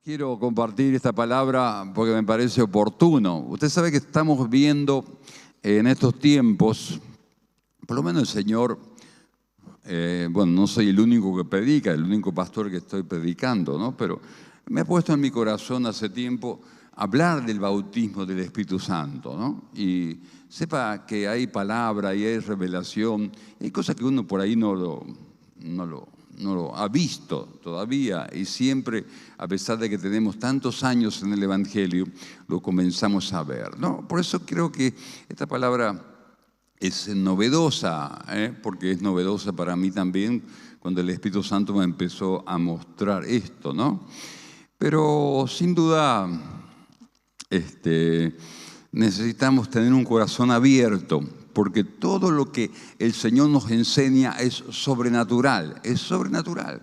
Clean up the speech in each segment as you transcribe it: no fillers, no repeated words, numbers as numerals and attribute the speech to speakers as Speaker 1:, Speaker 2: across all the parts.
Speaker 1: Quiero compartir esta palabra porque me parece oportuno. Usted sabe que estamos viendo en estos tiempos, por lo menos el Señor, bueno, no soy el único que predica, el único pastor que estoy predicando, ¿no? Pero me ha puesto en mi corazón hace tiempo hablar del bautismo del Espíritu Santo, ¿no? Y sepa que hay palabra y hay revelación, y hay cosas que uno por ahí no lo ha visto todavía, y siempre, a pesar de que tenemos tantos años en el Evangelio, lo comenzamos a ver, ¿no? Por eso creo que esta palabra es novedosa, porque es novedosa para mí también cuando el Espíritu Santo me empezó a mostrar esto, ¿no? Pero sin duda necesitamos tener un corazón abierto, porque todo lo que el Señor nos enseña es sobrenatural, es sobrenatural.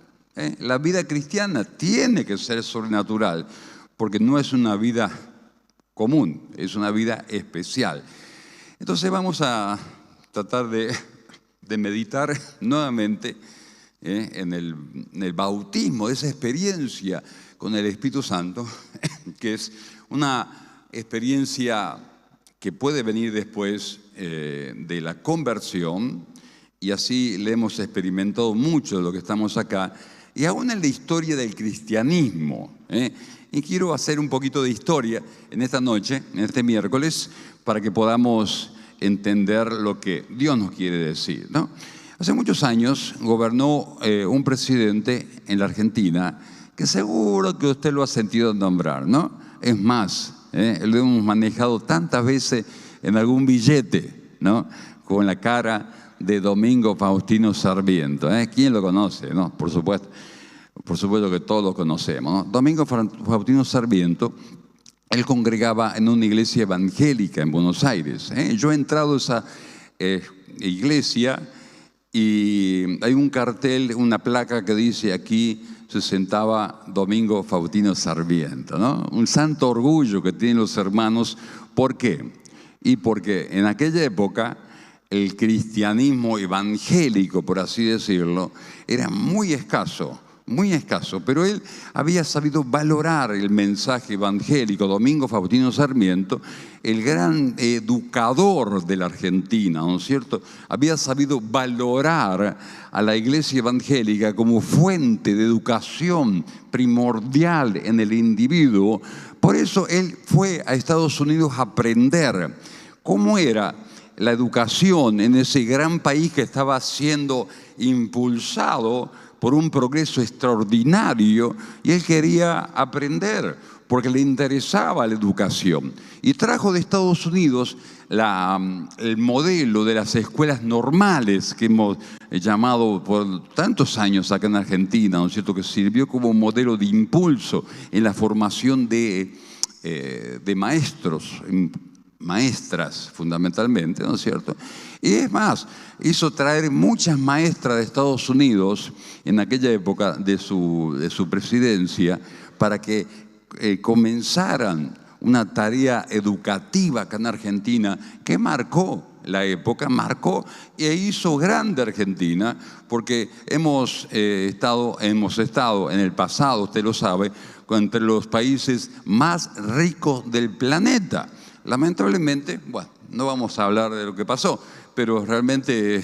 Speaker 1: La vida cristiana tiene que ser sobrenatural, porque no es una vida común, es una vida especial. Entonces vamos a tratar de meditar nuevamente en el bautismo, esa experiencia con el Espíritu Santo, que es una experiencia que puede venir después de la conversión, y así le hemos experimentado mucho de lo que estamos acá, y aún en la historia del cristianismo. Y quiero hacer un poquito de historia en esta noche, en este miércoles, para que podamos entender lo que Dios nos quiere decir, ¿no? Hace muchos años gobernó un presidente en la Argentina que seguro que usted lo ha sentido nombrar, ¿no? Es más, lo hemos manejado tantas veces en algún billete, ¿no? Con la cara de Domingo Faustino Sarmiento. ¿Quién lo conoce? ¿No? Por supuesto que todos lo conocemos, ¿no? Domingo Faustino Sarmiento, él congregaba en una iglesia evangélica en Buenos Aires. Yo he entrado a esa iglesia y hay un cartel, una placa que dice: aquí se sentaba Domingo Faustino Sarmiento, ¿no? Un santo orgullo que tienen los hermanos. ¿Por qué? Y porque en aquella época el cristianismo evangélico, por así decirlo, era muy escaso, pero él había sabido valorar el mensaje evangélico. Domingo Faustino Sarmiento, el gran educador de la Argentina, ¿no es cierto?, había sabido valorar a la iglesia evangélica como fuente de educación primordial en el individuo. Por eso él fue a Estados Unidos a aprender cómo era la educación en ese gran país que estaba siendo impulsado por un progreso extraordinario, y él quería aprender porque le interesaba la educación. Y trajo de Estados Unidos el modelo de las escuelas normales que hemos llamado por tantos años acá en Argentina, ¿no es cierto?, que sirvió como modelo de impulso en la formación de maestros, maestras fundamentalmente, ¿no es cierto? Y es más, hizo traer muchas maestras de Estados Unidos en aquella época de su presidencia para que comenzaran una tarea educativa acá en Argentina que marcó la época, e hizo grande Argentina, porque hemos estado en el pasado, usted lo sabe, entre los países más ricos del planeta. Lamentablemente, bueno, no vamos a hablar de lo que pasó, pero realmente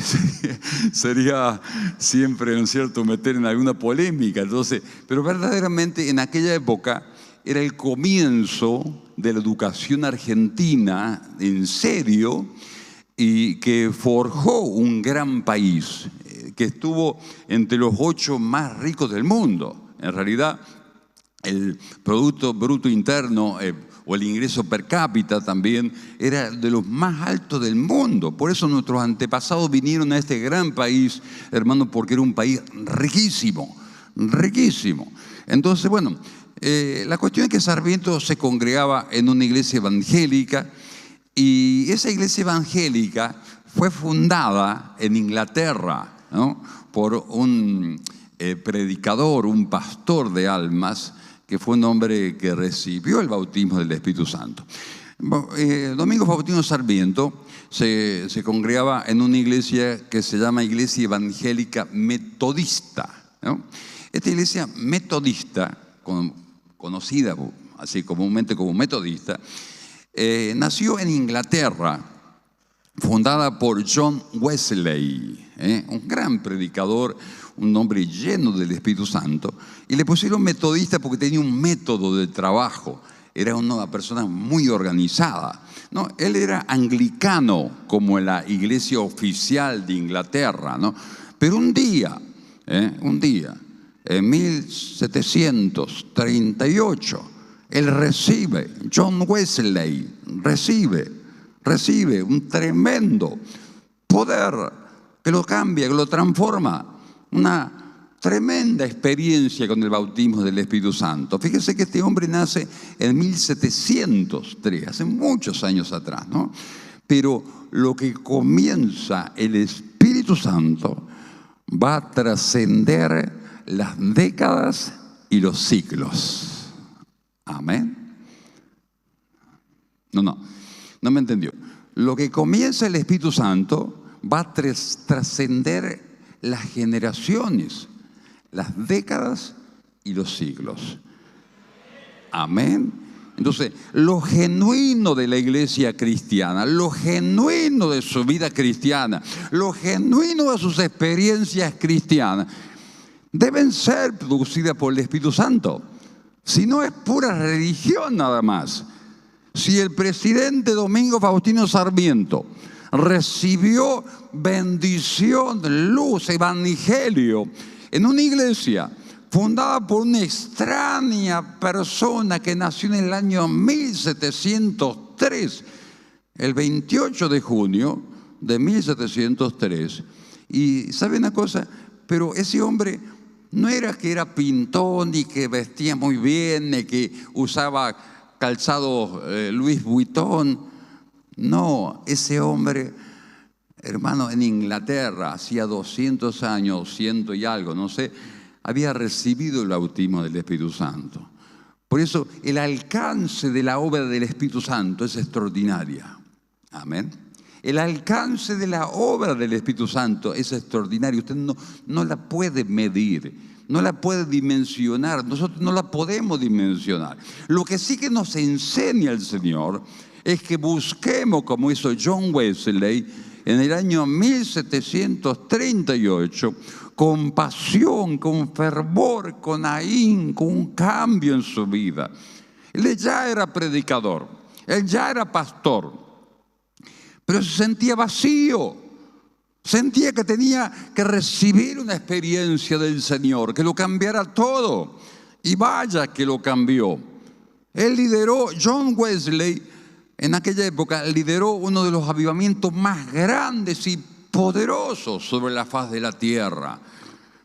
Speaker 1: sería siempre, ¿no es cierto?, meter en alguna polémica. Entonces, pero verdaderamente en aquella época era el comienzo de la educación argentina en serio, y que forjó un gran país que estuvo entre los 8 más ricos del mundo. En realidad, el Producto Bruto Interno o el ingreso per cápita también era de los más altos del mundo. Por eso nuestros antepasados vinieron a este gran país, hermano, porque era un país riquísimo, riquísimo. Entonces, bueno, la cuestión es que Sarmiento se congregaba en una iglesia evangélica, y esa iglesia evangélica fue fundada en Inglaterra, ¿no?, por un predicador, un pastor de almas, que fue un hombre que recibió el bautismo del Espíritu Santo. Domingo Faustino Sarmiento se congregaba en una iglesia que se llama Iglesia Evangélica Metodista, ¿no? Esta iglesia metodista, conocida así comúnmente como metodista, nació en Inglaterra, fundada por John Wesley, un gran predicador, un hombre lleno del Espíritu Santo, y le pusieron metodista porque tenía un método de trabajo, era una persona muy organizada. No, él era anglicano, como en la iglesia oficial de Inglaterra, ¿no? Pero un día, en 1738, John Wesley recibe un tremendo poder que lo cambia, que lo transforma. Una tremenda experiencia con el bautismo del Espíritu Santo. Fíjese que este hombre nace en 1703, hace muchos años atrás, ¿no? Pero lo que comienza el Espíritu Santo va a trascender las décadas y los siglos. Amén. No me entendió. Lo que comienza el Espíritu Santo va a trascender las generaciones, las décadas y los siglos. Amén. Entonces, lo genuino de la iglesia cristiana, lo genuino de su vida cristiana, lo genuino de sus experiencias cristianas, deben ser producidas por el Espíritu Santo. Si no, es pura religión nada más. Si el presidente Domingo Faustino Sarmiento recibió bendición, luz, evangelio en una iglesia fundada por una extraña persona que nació en el año 1703, el 28 de junio de 1703. Y ¿sabe una cosa? Pero ese hombre no era que era pintor, ni que vestía muy bien, ni que usaba calzado Louis Vuitton. No, ese hombre, hermano, en Inglaterra, hacía 200 años, 100 y algo, no sé, había recibido el bautismo del Espíritu Santo. Por eso el alcance de la obra del Espíritu Santo es extraordinaria. Amén. El alcance de la obra del Espíritu Santo es extraordinario. Usted no la puede medir, no la puede dimensionar. Nosotros no la podemos dimensionar. Lo que sí que nos enseña el Señor es que busquemos, como hizo John Wesley en el año 1738, con pasión, con fervor, con ahínco, con un cambio en su vida. Él ya era predicador, él ya era pastor, pero se sentía vacío, sentía que tenía que recibir una experiencia del Señor, que lo cambiara todo. Y vaya que lo cambió. Él lideró, John Wesley, en aquella época, lideró uno de los avivamientos más grandes y poderosos sobre la faz de la tierra.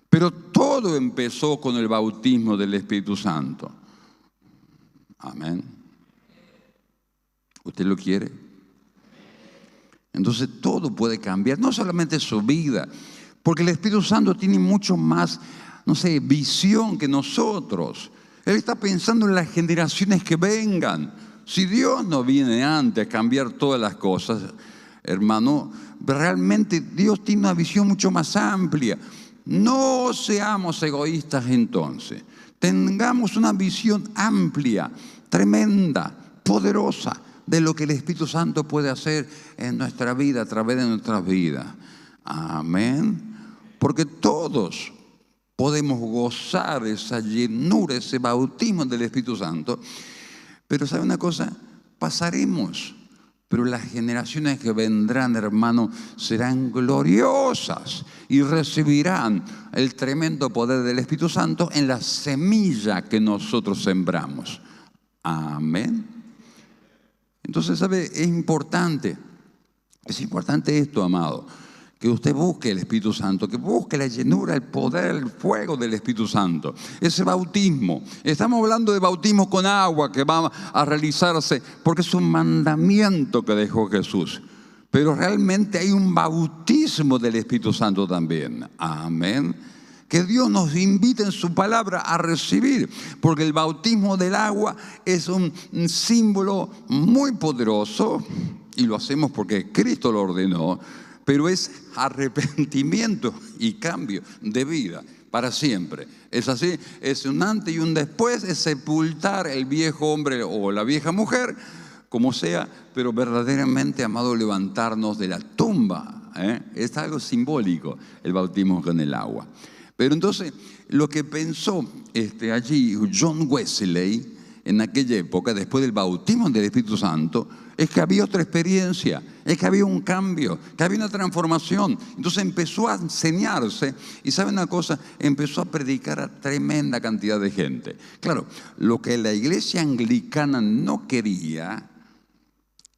Speaker 1: Pero todo empezó con el bautismo del Espíritu Santo. Amén. ¿Usted lo quiere? Entonces todo puede cambiar, no solamente su vida, porque el Espíritu Santo tiene mucho más, visión que nosotros. Él está pensando en las generaciones que vengan. Si Dios no viene antes a cambiar todas las cosas, hermano, realmente Dios tiene una visión mucho más amplia. No seamos egoístas entonces. Tengamos una visión amplia, tremenda, poderosa, de lo que el Espíritu Santo puede hacer en nuestra vida, a través de nuestras vidas. Amén. Porque todos podemos gozar esa llenura, ese bautismo del Espíritu Santo. Pero ¿sabe una cosa? Pasaremos. Pero las generaciones que vendrán, hermano, serán gloriosas y recibirán el tremendo poder del Espíritu Santo en la semilla que nosotros sembramos. Amén. Entonces, ¿sabe? Es importante esto, amado, que usted busque el Espíritu Santo, que busque la llenura, el poder, el fuego del Espíritu Santo. Ese bautismo, estamos hablando de bautismo con agua que va a realizarse porque es un mandamiento que dejó Jesús. Pero realmente hay un bautismo del Espíritu Santo también. Amén. Que Dios nos invite en su palabra a recibir, porque el bautismo del agua es un símbolo muy poderoso y lo hacemos porque Cristo lo ordenó, pero es arrepentimiento y cambio de vida. para siempre. Es así, es un antes y un después, es sepultar el viejo hombre o la vieja mujer, como sea, pero verdaderamente, amado, levantarnos de la tumba. Es algo simbólico el bautismo con el agua. Pero entonces, lo que pensó allí John Wesley en aquella época, después del bautismo del Espíritu Santo, es que había otra experiencia, es que había un cambio, que había una transformación. Entonces empezó a enseñarse y, ¿sabe una cosa? Empezó a predicar a tremenda cantidad de gente. Claro, lo que la iglesia anglicana no quería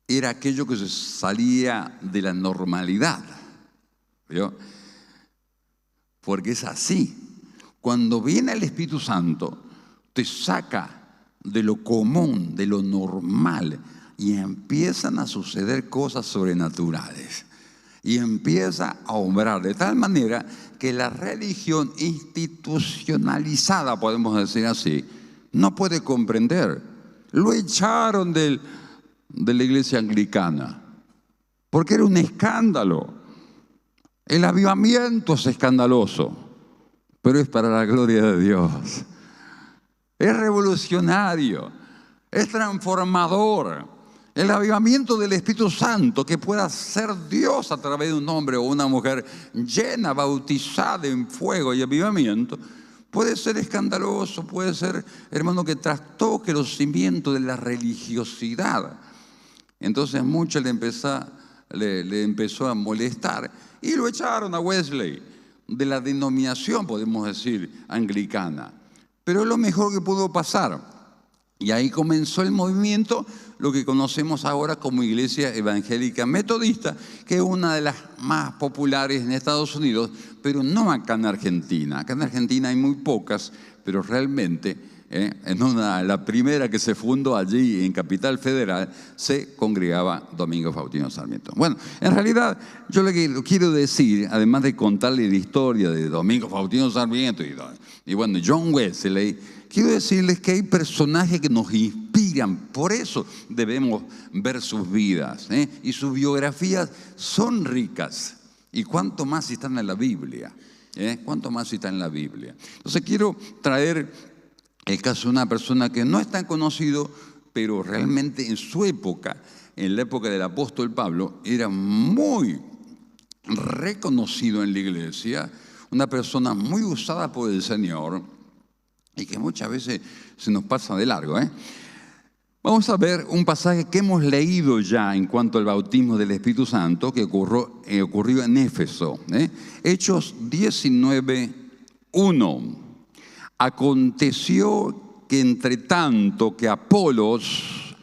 Speaker 1: era aquello que se salía de la normalidad, ¿vio? Porque es así. Cuando viene el Espíritu Santo, te saca de lo común, de lo normal, y empiezan a suceder cosas sobrenaturales. Y empieza a obrar de tal manera que la religión institucionalizada, podemos decir así, no puede comprender. Lo echaron de la iglesia anglicana, porque era un escándalo. El avivamiento es escandaloso, pero es para la gloria de Dios. Es revolucionario, es transformador. El avivamiento del Espíritu Santo, que pueda ser Dios a través de un hombre o una mujer llena, bautizada en fuego y avivamiento, puede ser escandaloso, puede ser, hermano, que trastoque los cimientos de la religiosidad. Entonces mucho le empezó a molestar y lo echaron a Wesley de la denominación, podemos decir, anglicana. Pero es lo mejor que pudo pasar. Y ahí comenzó el movimiento, lo que conocemos ahora como Iglesia Evangélica Metodista, que es una de las más populares en Estados Unidos, pero no acá en Argentina. Acá en Argentina hay muy pocas, pero realmente la primera que se fundó allí en Capital Federal se congregaba Domingo Faustino Sarmiento. Bueno, en realidad yo lo que quiero decir, además de contarle la historia de Domingo Faustino Sarmiento y bueno, John Wesley, quiero decirles que hay personajes que nos inspiran, por eso debemos ver sus vidas, y sus biografías son ricas. Y cuánto más si están en la Biblia, cuánto más si están en la Biblia. Entonces quiero traer el caso de una persona que no es tan conocido, pero realmente en su época, en la época del apóstol Pablo, era muy reconocido en la iglesia, una persona muy usada por el Señor y que muchas veces se nos pasa de largo. Vamos a ver un pasaje que hemos leído ya en cuanto al bautismo del Espíritu Santo que ocurrió en Éfeso. Hechos 19:1. Aconteció que entre tanto que Apolos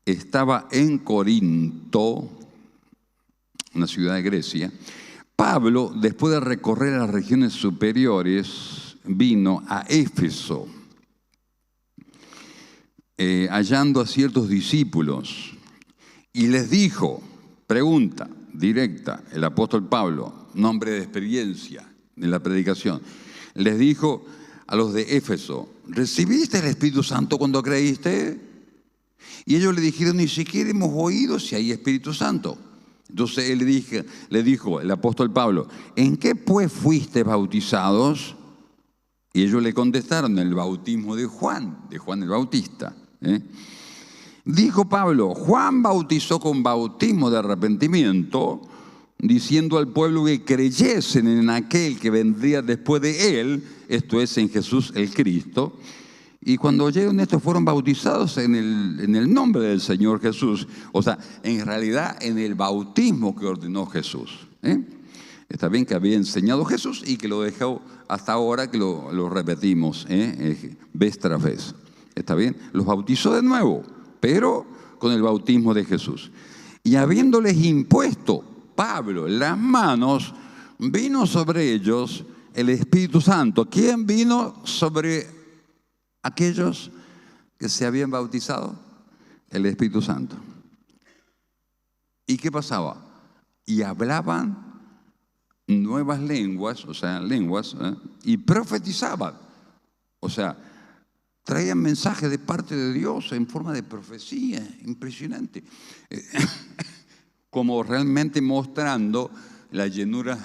Speaker 1: estaba en Corinto, una ciudad de Grecia, Pablo, después de recorrer las regiones superiores, vino a Éfeso, hallando a ciertos discípulos, y les dijo, pregunta directa, el apóstol Pablo, nombre de experiencia de la predicación, les dijo a los de Éfeso, ¿recibiste el Espíritu Santo cuando creíste? Y ellos le dijeron, ni siquiera hemos oído si hay Espíritu Santo. Entonces él le dijo el apóstol Pablo, ¿en qué pues fuiste bautizados? Y ellos le contestaron, el bautismo de Juan el Bautista. Dijo Pablo, Juan bautizó con bautismo de arrepentimiento, diciendo al pueblo que creyesen en aquel que vendría después de él, esto es en Jesús el Cristo. Y cuando oyeron esto fueron bautizados en el nombre del Señor Jesús. O sea, en realidad en el bautismo que ordenó Jesús. Está bien que había enseñado Jesús y que lo dejó hasta ahora, que lo repetimos vez tras vez. Está bien, los bautizó de nuevo, pero con el bautismo de Jesús. Y habiéndoles impuesto Pablo las manos, vino sobre ellos el Espíritu Santo. ¿Quién vino sobre aquellos que se habían bautizado? El Espíritu Santo. ¿Y qué pasaba? Y hablaban nuevas lenguas, o sea, lenguas, y profetizaban. O sea, traían mensajes de parte de Dios en forma de profecía, impresionante. Como realmente mostrando la llenura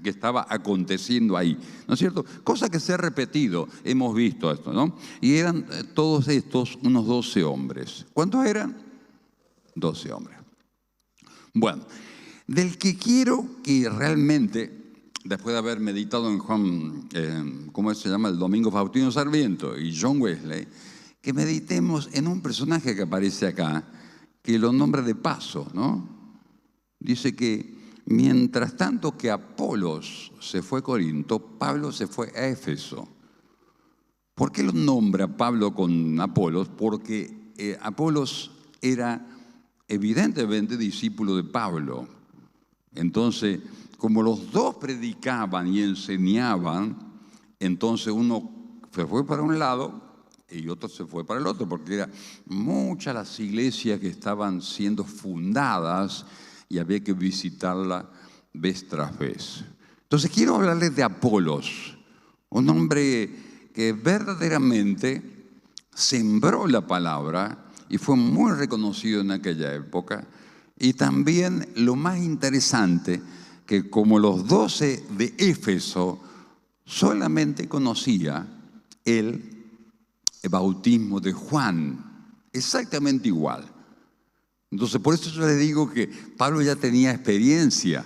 Speaker 1: que estaba aconteciendo ahí, ¿no es cierto? Cosa que se ha repetido, hemos visto esto, ¿no? Y eran todos estos unos 12 hombres. ¿Cuántos eran? 12 hombres. Bueno, del que quiero que realmente, después de haber meditado en Juan, ¿cómo se llama? El Domingo Faustino Sarmiento y John Wesley, que meditemos en un personaje que aparece acá, que lo nombra de paso, ¿no? Dice que mientras tanto que Apolos se fue a Corinto, Pablo se fue a Éfeso. ¿Por qué lo nombra Pablo con Apolos? Porque Apolos era evidentemente discípulo de Pablo. Entonces, como los dos predicaban y enseñaban, entonces uno se fue para un lado y otro se fue para el otro, porque eran muchas las iglesias que estaban siendo fundadas y había que visitarla vez tras vez. Entonces quiero hablarles de Apolos, un hombre que verdaderamente sembró la palabra y fue muy reconocido en aquella época. Y también lo más interesante, que como los 12 de Éfeso solamente conocía el bautismo de Juan, exactamente igual. Entonces por eso yo le digo que Pablo ya tenía experiencia.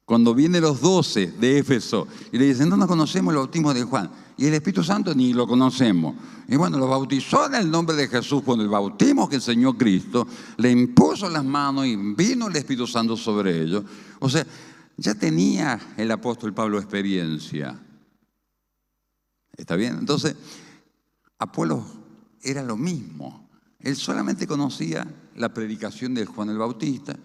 Speaker 1: Cuando vienen los 12 de Éfeso y le dicen, no conocemos el bautismo de Juan, y el Espíritu Santo ni lo conocemos. Y bueno, lo bautizó en el nombre de Jesús con el bautismo que enseñó Cristo, le impuso las manos y vino el Espíritu Santo sobre ellos. O sea, ya tenía el apóstol Pablo experiencia. ¿Está bien? Entonces, Apolos era lo mismo. Él solamente conocía la predicación de Juan el Bautista,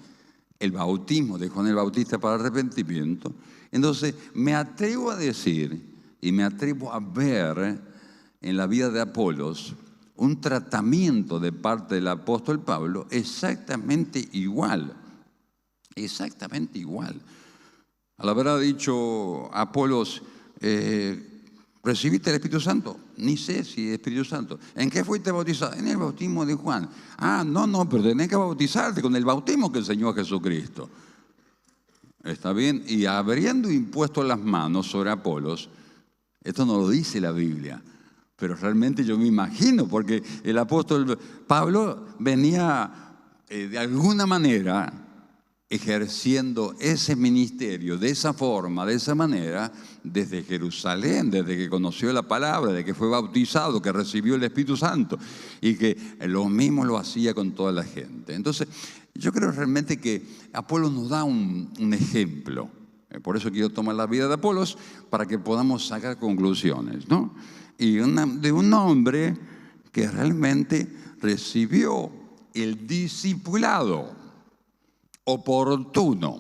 Speaker 1: el bautismo de Juan el Bautista para arrepentimiento. Entonces, me atrevo a decir y me atrevo a ver en la vida de Apolos un tratamiento de parte del apóstol Pablo exactamente igual. Exactamente igual. Al haber dicho Apolos, ¿recibiste el Espíritu Santo? Ni sé si es Espíritu Santo. ¿En qué fuiste bautizado? En el bautismo de Juan. Ah, no, pero tenés que bautizarte con el bautismo que enseñó a Jesucristo. ¿Está bien? Y habiendo impuesto las manos sobre Apolos, esto no lo dice la Biblia, pero realmente yo me imagino, porque el apóstol Pablo venía de alguna manera ejerciendo ese ministerio de esa forma, de esa manera, desde Jerusalén, desde que conoció la palabra, desde que fue bautizado, que recibió el Espíritu Santo, y que lo mismo lo hacía con toda la gente. Entonces, yo creo realmente que Apolos nos da un ejemplo. Por eso quiero tomar la vida de Apolos, para que podamos sacar conclusiones, ¿no? Y de un hombre que realmente recibió el discipulado oportuno,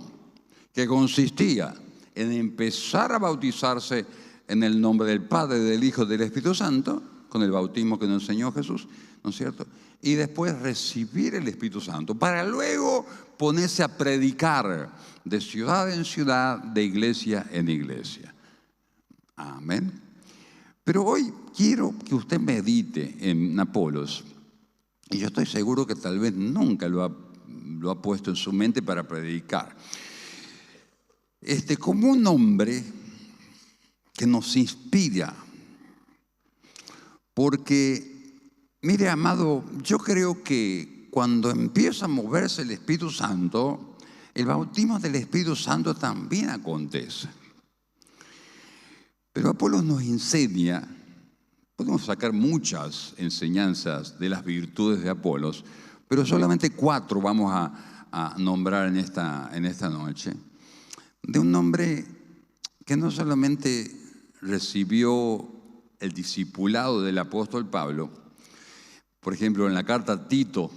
Speaker 1: que consistía en empezar a bautizarse en el nombre del Padre, del Hijo y del Espíritu Santo, con el bautismo que nos enseñó Jesús, ¿no es cierto? Y después recibir el Espíritu Santo, para luego ponerse a predicar de ciudad en ciudad, de iglesia en iglesia. Amén. Pero hoy quiero que usted medite en Apolos, y yo estoy seguro que tal vez nunca lo ha puesto en su mente para predicar. Como un hombre que nos inspira, porque, mire, amado, yo creo que cuando empieza a moverse el Espíritu Santo, el bautismo del Espíritu Santo también acontece. Pero Apolos nos enseña, podemos sacar muchas enseñanzas de las virtudes de Apolos, pero solamente 4 vamos a nombrar en esta noche. De un hombre que no solamente recibió el discipulado del apóstol Pablo, por ejemplo, en la carta a Tito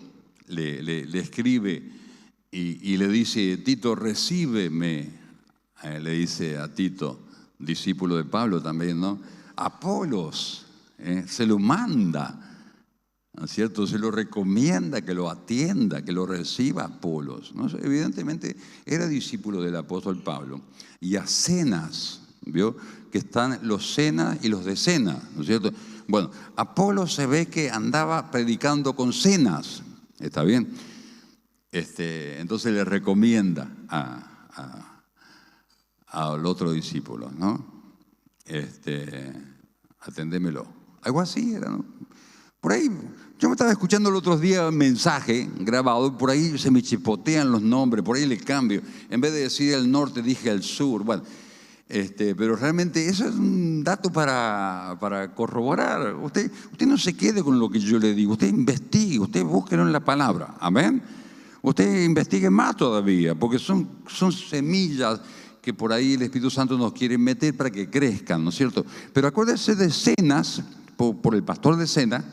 Speaker 1: le escribe y le dice, Tito, recíbeme, le dice a Tito, discípulo de Pablo también, ¿no? Apolos, se lo manda, ¿no es cierto? Se lo recomienda que lo atienda, que lo reciba Apolos, ¿no? Evidentemente era discípulo del apóstol Pablo. Y a Zenas, ¿vio? Que están los Zenas y los de Zenas, ¿no es cierto? Bueno, Apolos se ve que andaba predicando con Zenas, ¿está bien? Entonces le recomienda al otro discípulo, ¿no? Atendémelo. Algo así era, ¿no? Por ahí, yo me estaba escuchando el otro día un mensaje grabado, por ahí se me chipotean los nombres, por ahí le cambio. En vez de decir el norte, dije el sur. Bueno, pero realmente eso es un dato para corroborar. Usted no se quede con lo que yo le digo, usted investigue, usted búsquelo en la palabra. Amén. Usted investigue más todavía, porque son semillas que por ahí el Espíritu Santo nos quiere meter para que crezcan, ¿no es cierto? Pero acuérdese de Cenas, por el pastor de Cena,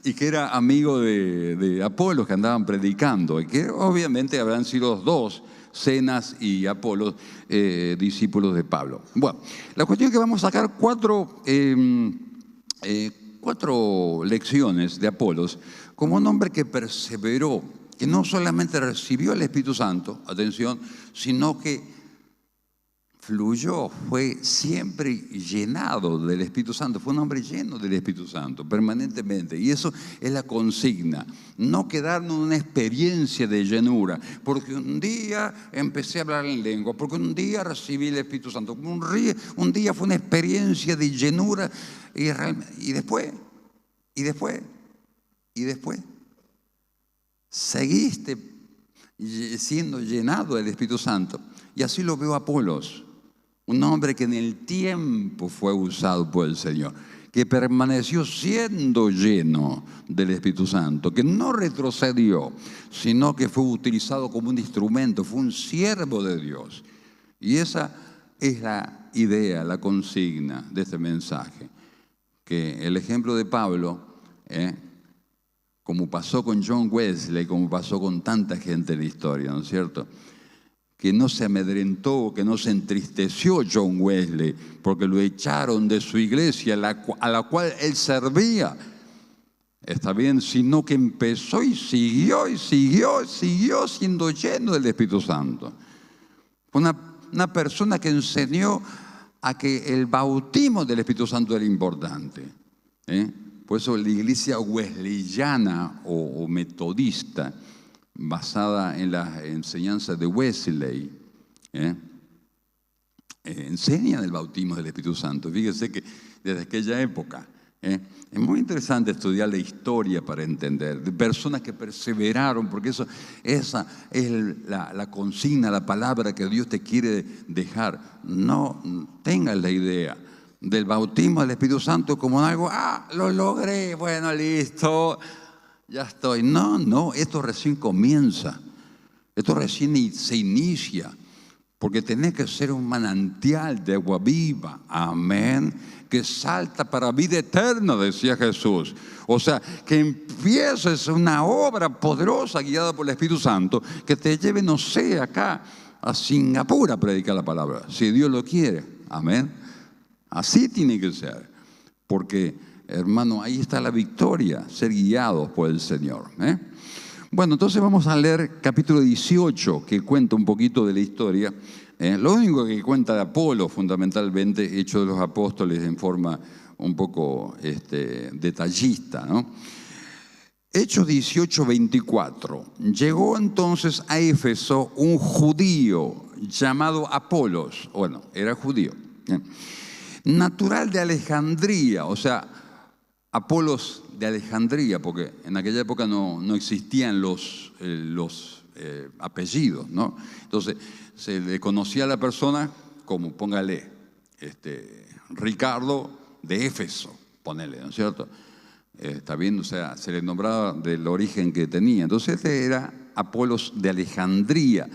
Speaker 1: y que era amigo de Apolos, que andaban predicando, y que obviamente habrán sido los dos, Cenas y Apolos, discípulos de Pablo. Bueno, la cuestión es que vamos a sacar cuatro lecciones de Apolos como un hombre que perseveró, que no solamente recibió el Espíritu Santo, atención, sino que fluyó, fue siempre llenado del Espíritu Santo, fue un hombre lleno del Espíritu Santo permanentemente, y eso es la consigna, no quedarnos en una experiencia de llenura, porque un día empecé a hablar en lengua, porque un día recibí el Espíritu Santo, un día fue una experiencia de llenura, y después, seguiste siendo llenado del Espíritu Santo. Y así lo veo a Apolos, un hombre que en el tiempo fue usado por el Señor, que permaneció siendo lleno del Espíritu Santo, que no retrocedió, sino que fue utilizado como un instrumento, fue un siervo de Dios. Y esa es la idea, la consigna de este mensaje, que el ejemplo de Pablo, como pasó con John Wesley, como pasó con tanta gente en la historia, ¿no es cierto?, que no se amedrentó, que no se entristeció John Wesley, porque lo echaron de su iglesia, a la cual él servía. Está bien, sino que empezó y siguió siendo lleno del Espíritu Santo. Una persona que enseñó a que el bautismo del Espíritu Santo era importante. Por eso la iglesia wesleyana o metodista, basada en la enseñanza de Wesley, enseñan el bautismo del Espíritu Santo. Fíjese que desde aquella época, es muy interesante estudiar la historia para entender, de personas que perseveraron, porque esa es la consigna, la palabra que Dios te quiere dejar. No tengas la idea del bautismo del Espíritu Santo como algo, lo logré, bueno, listo, ya estoy. No, esto recién comienza. Esto recién se inicia. Porque tenés que ser un manantial de agua viva. Amén. Que salta para vida eterna, decía Jesús. O sea, que empieces una obra poderosa guiada por el Espíritu Santo que te lleve, no sé, acá a Singapur a predicar la palabra. Si Dios lo quiere. Amén. Así tiene que ser. Porque, hermano, ahí está la victoria, ser guiados por el Señor. Bueno, entonces vamos a leer capítulo 18, que cuenta un poquito de la historia. Lo único que cuenta de Apolo, fundamentalmente, Hechos de los Apóstoles en forma un poco detallista, ¿no? Hechos 18, 24. Llegó entonces a Éfeso un judío llamado Apolos. Bueno, era judío. Natural de Alejandría, o sea, Apolos de Alejandría, porque en aquella época no existían los apellidos, ¿no? Entonces, se le conocía a la persona como, póngale, Ricardo de Éfeso, ponele, ¿no es cierto? Está bien, o sea, se le nombraba del origen que tenía. Entonces, este era Apolos de Alejandría.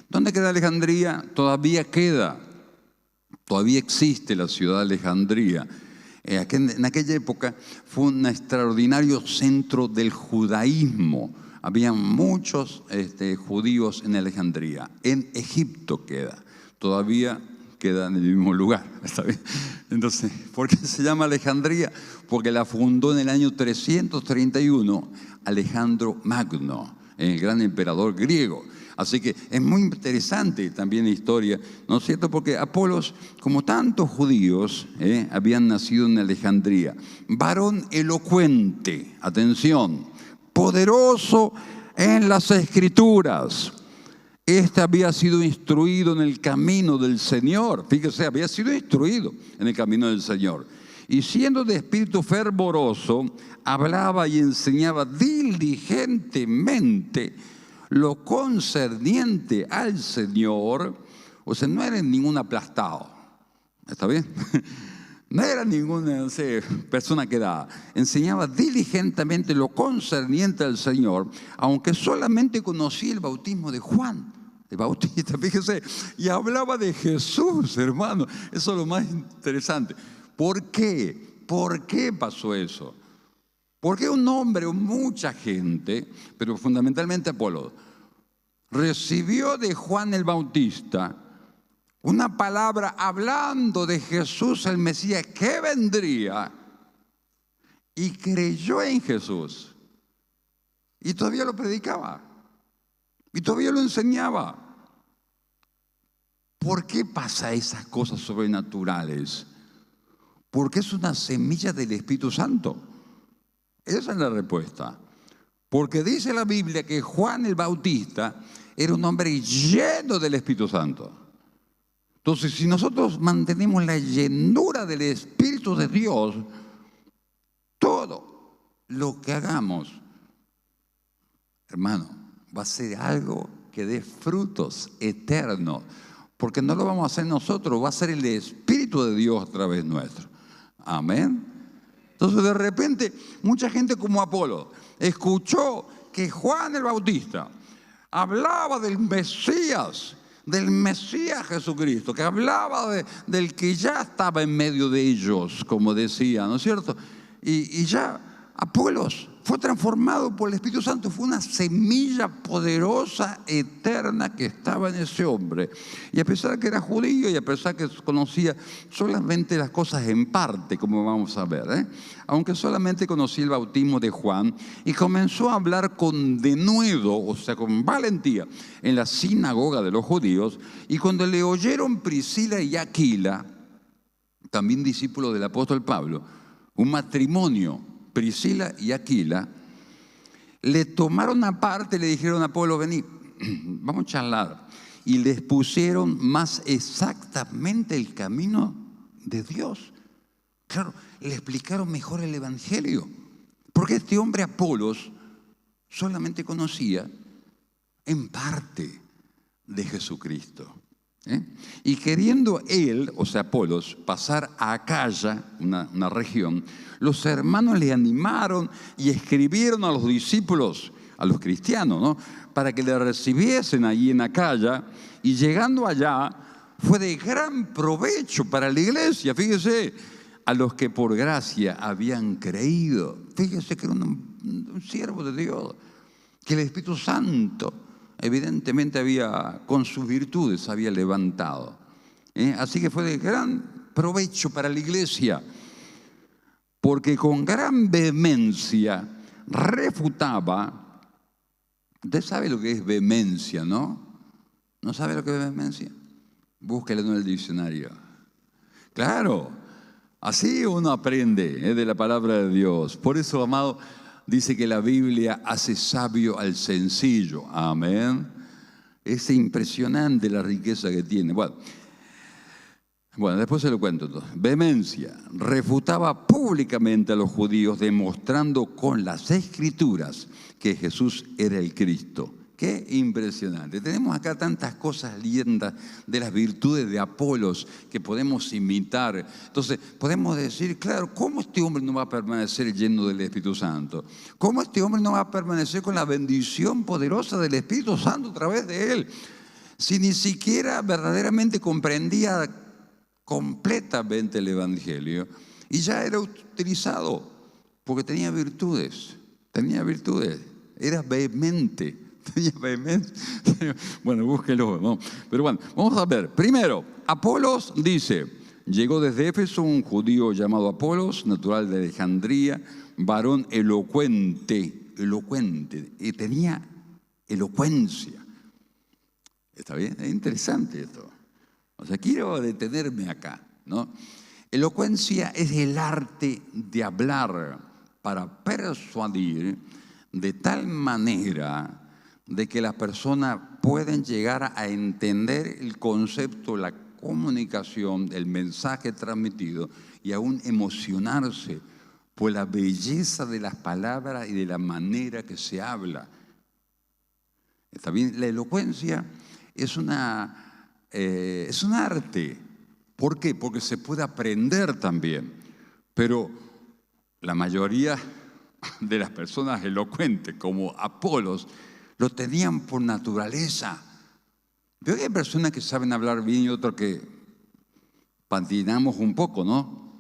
Speaker 1: ¿Dónde queda Alejandría? Todavía existe la ciudad de Alejandría. En aquella época fue un extraordinario centro del judaísmo. Había muchos judíos en Alejandría. En Egipto todavía queda en el mismo lugar. ¿Está bien? Entonces, ¿por qué se llama Alejandría? Porque la fundó en el año 331 Alejandro Magno, el gran emperador griego. Así que es muy interesante también la historia, ¿no es cierto? Porque Apolos, como tantos judíos, habían nacido en Alejandría. Varón elocuente, atención, poderoso en las Escrituras Este había sido instruido en el camino del Señor. Fíjese, había sido instruido en el camino del Señor. Y siendo de espíritu fervoroso, hablaba y enseñaba diligentemente lo concerniente al Señor. O sea, no era ningún aplastado. ¿Está bien? No era ninguna, no sé, persona que daba. Enseñaba diligentemente lo concerniente al Señor, aunque solamente conocía el bautismo de Juan, el Bautista, fíjese, y hablaba de Jesús, hermano. Eso es lo más interesante. ¿Por qué? ¿Por qué pasó eso? Porque un hombre o mucha gente, pero fundamentalmente Apolo, recibió de Juan el Bautista una palabra hablando de Jesús el Mesías que vendría, y creyó en Jesús y todavía lo predicaba y todavía lo enseñaba. ¿Por qué pasa esas cosas sobrenaturales? Porque es una semilla del Espíritu Santo. Esa es la respuesta. Porque dice la Biblia que Juan el Bautista era un hombre lleno del Espíritu Santo. Entonces, si nosotros mantenemos la llenura del Espíritu de Dios, todo lo que hagamos, hermano, va a ser algo que dé frutos eternos. Porque no lo vamos a hacer nosotros, va a ser el Espíritu de Dios a través nuestro. Amén. Entonces, de repente, mucha gente como Apolo escuchó que Juan el Bautista hablaba del Mesías Jesucristo, que hablaba del que ya estaba en medio de ellos, como decía, ¿no es cierto? Y ya Apolos fue transformado por el Espíritu Santo, fue una semilla poderosa, eterna, que estaba en ese hombre. Y a pesar de que era judío y a pesar de que conocía solamente las cosas en parte, como vamos a ver, aunque solamente conocía el bautismo de Juan, y comenzó a hablar con denuedo, o sea, con valentía, en la sinagoga de los judíos. Y cuando le oyeron Priscila y Aquila, también discípulos del apóstol Pablo, un matrimonio, Priscila y Aquila, le tomaron aparte y le dijeron a Apolo: vení, vamos a charlar. Y les pusieron más exactamente el camino de Dios. Claro, le explicaron mejor el Evangelio. Porque este hombre Apolos solamente conocía en parte de Jesucristo. Y queriendo él, o sea Apolos, pasar a Acaya, una región, los hermanos le animaron y escribieron a los discípulos, a los cristianos, ¿no?, para que le recibiesen allí en Acaya, y llegando allá fue de gran provecho para la iglesia. Fíjese, a los que por gracia habían creído. Fíjese que era un siervo de Dios, que el Espíritu Santo evidentemente con sus virtudes había levantado. Así que fue de gran provecho para la iglesia, porque con gran vehemencia refutaba. Usted sabe lo que es vehemencia, ¿no? ¿No sabe lo que es vehemencia? Búsquelo en el diccionario. Claro, así uno aprende de la palabra de Dios. Por eso, amado, dice que la Biblia hace sabio al sencillo. Amén. Es impresionante la riqueza que tiene. Bueno, después se lo cuento entonces. Vehemencia. Refutaba públicamente a los judíos, demostrando con las Escrituras que Jesús era el Cristo. Qué impresionante. Tenemos acá tantas cosas lindas de las virtudes de Apolos que podemos imitar. Entonces, podemos decir, claro, ¿cómo este hombre no va a permanecer lleno del Espíritu Santo? ¿Cómo este hombre no va a permanecer con la bendición poderosa del Espíritu Santo a través de él? Si ni siquiera verdaderamente comprendía completamente el Evangelio y ya era utilizado porque tenía virtudes, era vehemente. Bueno, búsquelo, ¿no? Pero bueno, vamos a ver. Primero, Apolos dice: llegó desde Éfeso un judío llamado Apolos, natural de Alejandría, varón elocuente, y tenía elocuencia. ¿Está bien? Es interesante esto. O sea, quiero detenerme acá, ¿no? Elocuencia es el arte de hablar para persuadir de tal manera de que la persona pueden llegar a entender el concepto, la comunicación, el mensaje transmitido y aún emocionarse por la belleza de las palabras y de la manera que se habla. Está bien, la elocuencia es un arte. ¿Por qué? Porque se puede aprender también. Pero la mayoría de las personas elocuentes, como Apolos, lo tenían por naturaleza. Veo que hay personas que saben hablar bien y otros que patinamos un poco, ¿no?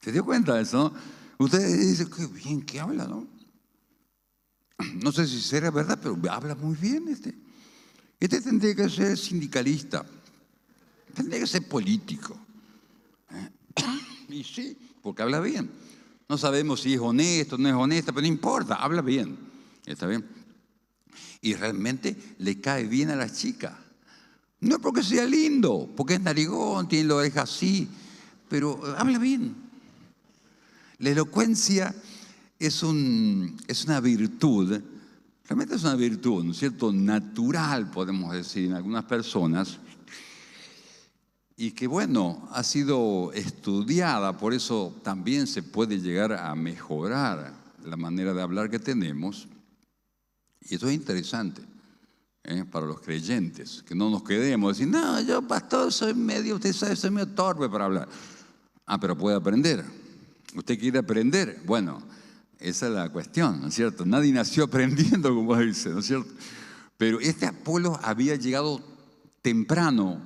Speaker 1: ¿Se dio cuenta de eso, no? Ustedes dicen, qué bien que habla, ¿no? No sé si será verdad, pero habla muy bien este. Este tendría que ser sindicalista, tendría que ser político. Y sí, porque habla bien. No sabemos si es honesto, no es honesto, pero no importa, habla bien. ¿Está bien? Y realmente le cae bien a las chicas. No es porque sea lindo, porque es narigón, tiene la oreja así, pero habla bien. La elocuencia es una virtud, realmente es una virtud, ¿no es cierto?, natural, podemos decir, en algunas personas, y que, bueno, ha sido estudiada, por eso también se puede llegar a mejorar la manera de hablar que tenemos, y eso es interesante. Para los creyentes, que no nos quedemos decir, no, yo pastor usted sabe, soy medio torpe para hablar. Ah, pero puede aprender. ¿Usted quiere aprender? Bueno, esa es la cuestión, ¿no es cierto? Nadie nació aprendiendo, como dice, ¿no es cierto? Pero este Apolo había llegado temprano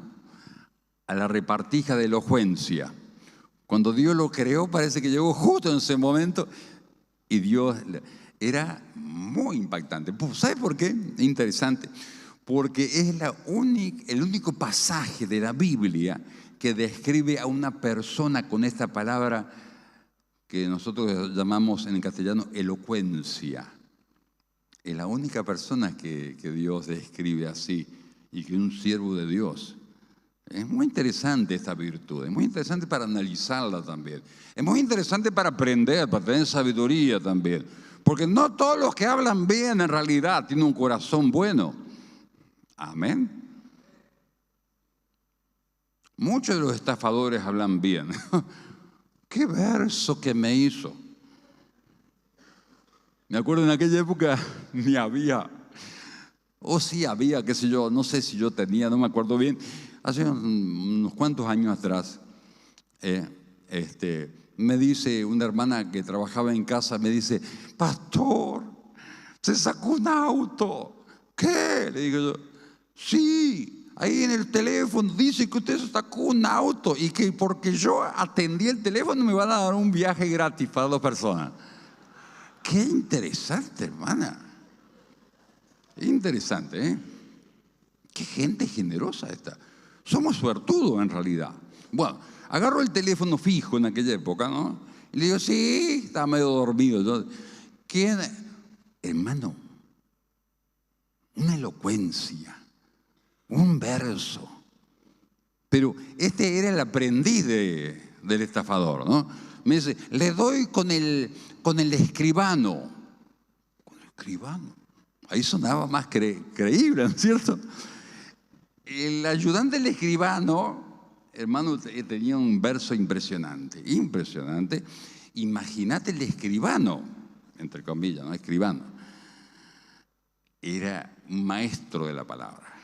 Speaker 1: a la repartija de elocuencia. Cuando Dios lo creó, parece que llegó justo en ese momento y Dios era muy impactante. ¿Sabe por qué? Interesante. Porque es el único pasaje de la Biblia que describe a una persona con esta palabra que nosotros llamamos en castellano elocuencia. Es la única persona que Dios describe así y que es un siervo de Dios. Es muy interesante esta virtud, es muy interesante para analizarla también. Es muy interesante para aprender, para tener sabiduría también. Porque no todos los que hablan bien en realidad tienen un corazón bueno. Amén. Muchos de los estafadores hablan bien. ¿Qué verso que me hizo? Me acuerdo en aquella época ni había, o sí había, qué sé yo, no sé si yo tenía, no me acuerdo bien. Hace unos cuantos años atrás, me dice una hermana que trabajaba en casa, me dice, pastor, se sacó un auto. ¿Qué? Le digo yo, sí, ahí en el teléfono dice que usted se sacó un auto y que porque yo atendí el teléfono me van a dar un viaje gratis para 2 personas. Qué interesante, hermana. Interesante, ¿eh? Qué gente generosa esta. Somos suertudos en realidad. Bueno, agarro el teléfono fijo en aquella época, ¿no? Y le digo, sí, estaba medio dormido. Yo, ¿quién? Hermano, una elocuencia, un verso. Pero este era el aprendiz del estafador, ¿no? Me dice, le doy con el escribano. ¿Con el escribano? Ahí sonaba más creíble, ¿no es cierto? El ayudante del escribano, hermano, tenía un verso impresionante, impresionante. Imagínate el escribano, entre comillas, ¿no? Escribano. Era un maestro de la palabra.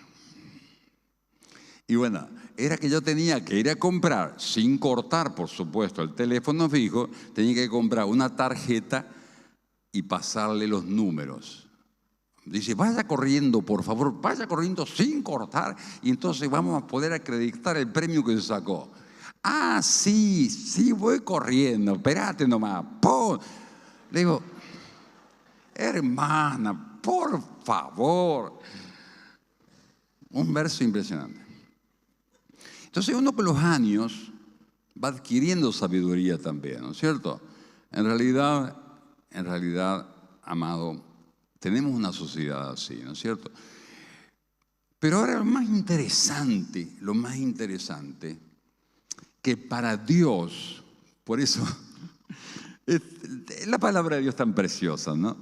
Speaker 1: Y bueno, era que yo tenía que ir a comprar, sin cortar, por supuesto, el teléfono fijo, tenía que comprar una tarjeta y pasarle los números. Dice, vaya corriendo, por favor, vaya corriendo sin cortar y entonces vamos a poder acreditar el premio que se sacó. Ah, sí, voy corriendo, espérate nomás. Le digo, hermana, por favor. Un verso impresionante. Entonces uno con los años va adquiriendo sabiduría también, ¿no es cierto? En realidad, amado, tenemos una sociedad así, ¿no es cierto? Pero ahora lo más interesante, que para Dios, por eso la palabra de Dios es tan preciosa, ¿no?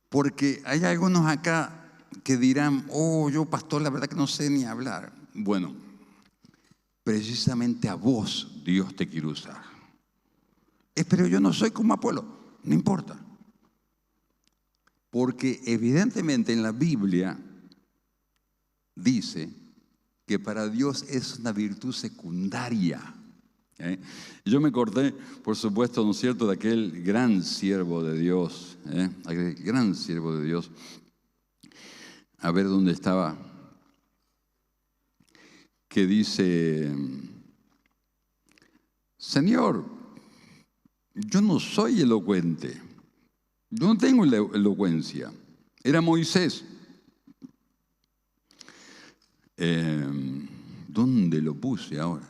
Speaker 1: Porque hay algunos acá que dirán, oh, yo pastor, la verdad que no sé ni hablar. Bueno, precisamente a vos Dios te quiere usar. Pero yo no soy como Apolo, no importa. Porque evidentemente en la Biblia dice que para Dios es una virtud secundaria. Yo me acordé, por supuesto, ¿no es cierto?, de aquel gran siervo de Dios, aquel gran siervo de Dios. A ver dónde estaba, que dice, Señor, yo no soy elocuente, yo no tengo elocuencia. Era Moisés. ¿Dónde lo puse ahora?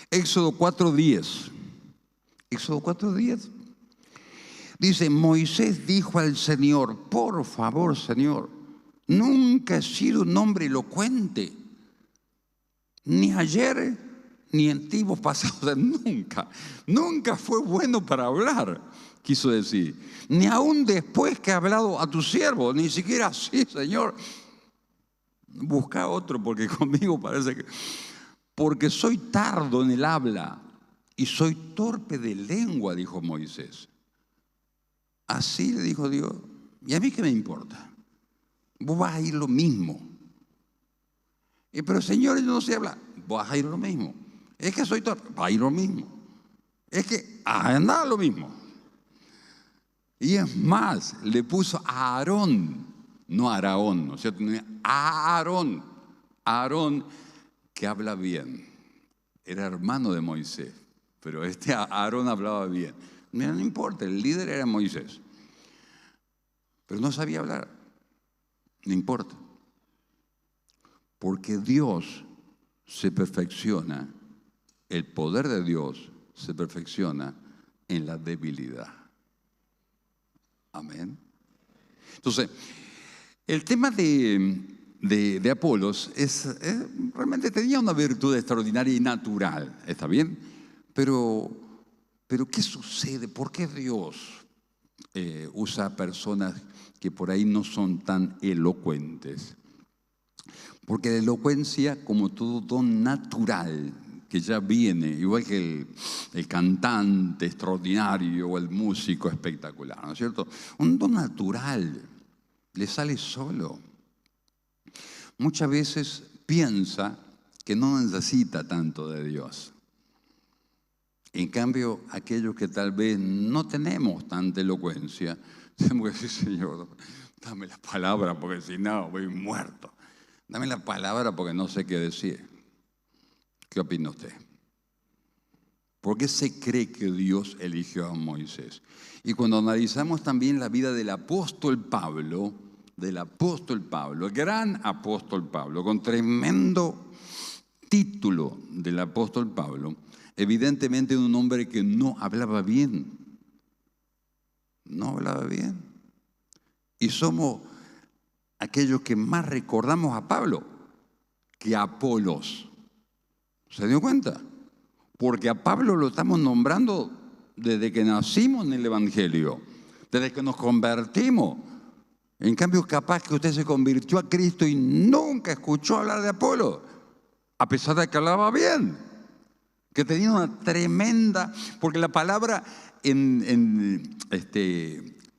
Speaker 1: Éxodo 4:10. Éxodo 4:10. Dice, Moisés dijo al Señor, por favor, Señor, nunca he sido un hombre elocuente, ni ayer, ni en tiempos pasados, o sea, nunca fue bueno para hablar, quiso decir. Ni aún después que he hablado a tu siervo, ni siquiera así, Señor. Busca otro, porque conmigo parece que... Porque soy tardo en el habla y soy torpe de lengua, dijo Moisés. Así le dijo Dios, ¿y a mí qué me importa? Vos vas a ir lo mismo. Pero Señor, yo no sé hablar. Vas a ir lo mismo. Es que soy torpe, va a ir lo mismo. Es que anda lo mismo. Y es más, le puso a Aarón, no a Araón, ¿no es cierto? A Aarón. Aarón, que habla bien. Era hermano de Moisés, pero Aarón hablaba bien. Mira, no importa, el líder era Moisés. Pero no sabía hablar. No importa. Porque Dios se perfecciona, el poder de Dios se perfecciona en la debilidad. Amén. Entonces, el tema de Apolos realmente tenía una virtud extraordinaria y natural, ¿está bien? Pero ¿qué sucede? ¿Por qué Dios usa a personas que por ahí no son tan elocuentes? Porque la elocuencia, como todo don natural, que ya viene, igual que el cantante extraordinario o el músico espectacular, ¿no es cierto? Un don natural, le sale solo. Muchas veces piensa que no necesita tanto de Dios. En cambio, aquellos que tal vez no tenemos tanta elocuencia, tenemos que decir, Señor, dame la palabra porque si no voy muerto. Dame la palabra porque no sé qué decir. ¿Qué opina usted? ¿Por qué se cree que Dios eligió a Moisés? Y cuando analizamos también la vida del apóstol Pablo, el gran apóstol Pablo, con tremendo título del apóstol Pablo, evidentemente un hombre que no hablaba bien. No hablaba bien. Y somos aquellos que más recordamos a Pablo que a Apolos. ¿Se dio cuenta? Porque a Pablo lo estamos nombrando desde que nacimos en el Evangelio, desde que nos convertimos. En cambio, capaz que usted se convirtió a Cristo y nunca escuchó hablar de Apolo, a pesar de que hablaba bien, que tenía una tremenda, porque la palabra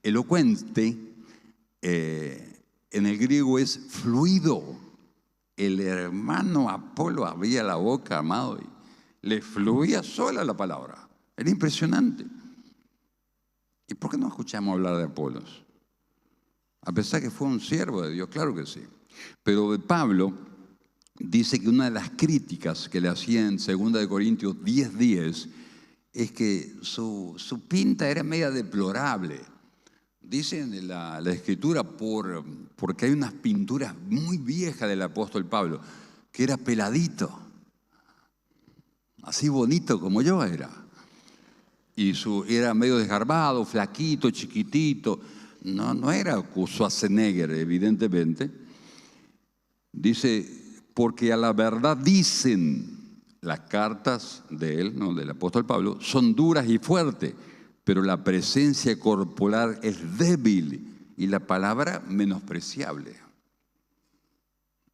Speaker 1: elocuente en el griego es fluido. El hermano Apolo abría la boca, amado, y le fluía sola la palabra. Era impresionante. ¿Y por qué no escuchamos hablar de Apolos? A pesar que fue un siervo de Dios, claro que sí. Pero Pablo dice que una de las críticas que le hacía en 2 Corintios 10:10 es que su pinta era media deplorable. Dice en la Escritura porque hay unas pinturas muy viejas del apóstol Pablo, que era peladito, así bonito como yo era. Y era medio desgarbado, flaquito, chiquitito. No era Schwarzenegger, evidentemente. Dice, porque a la verdad dicen las cartas de él, ¿no?, del apóstol Pablo, son duras y fuertes, pero la presencia corporal es débil y la palabra menospreciable.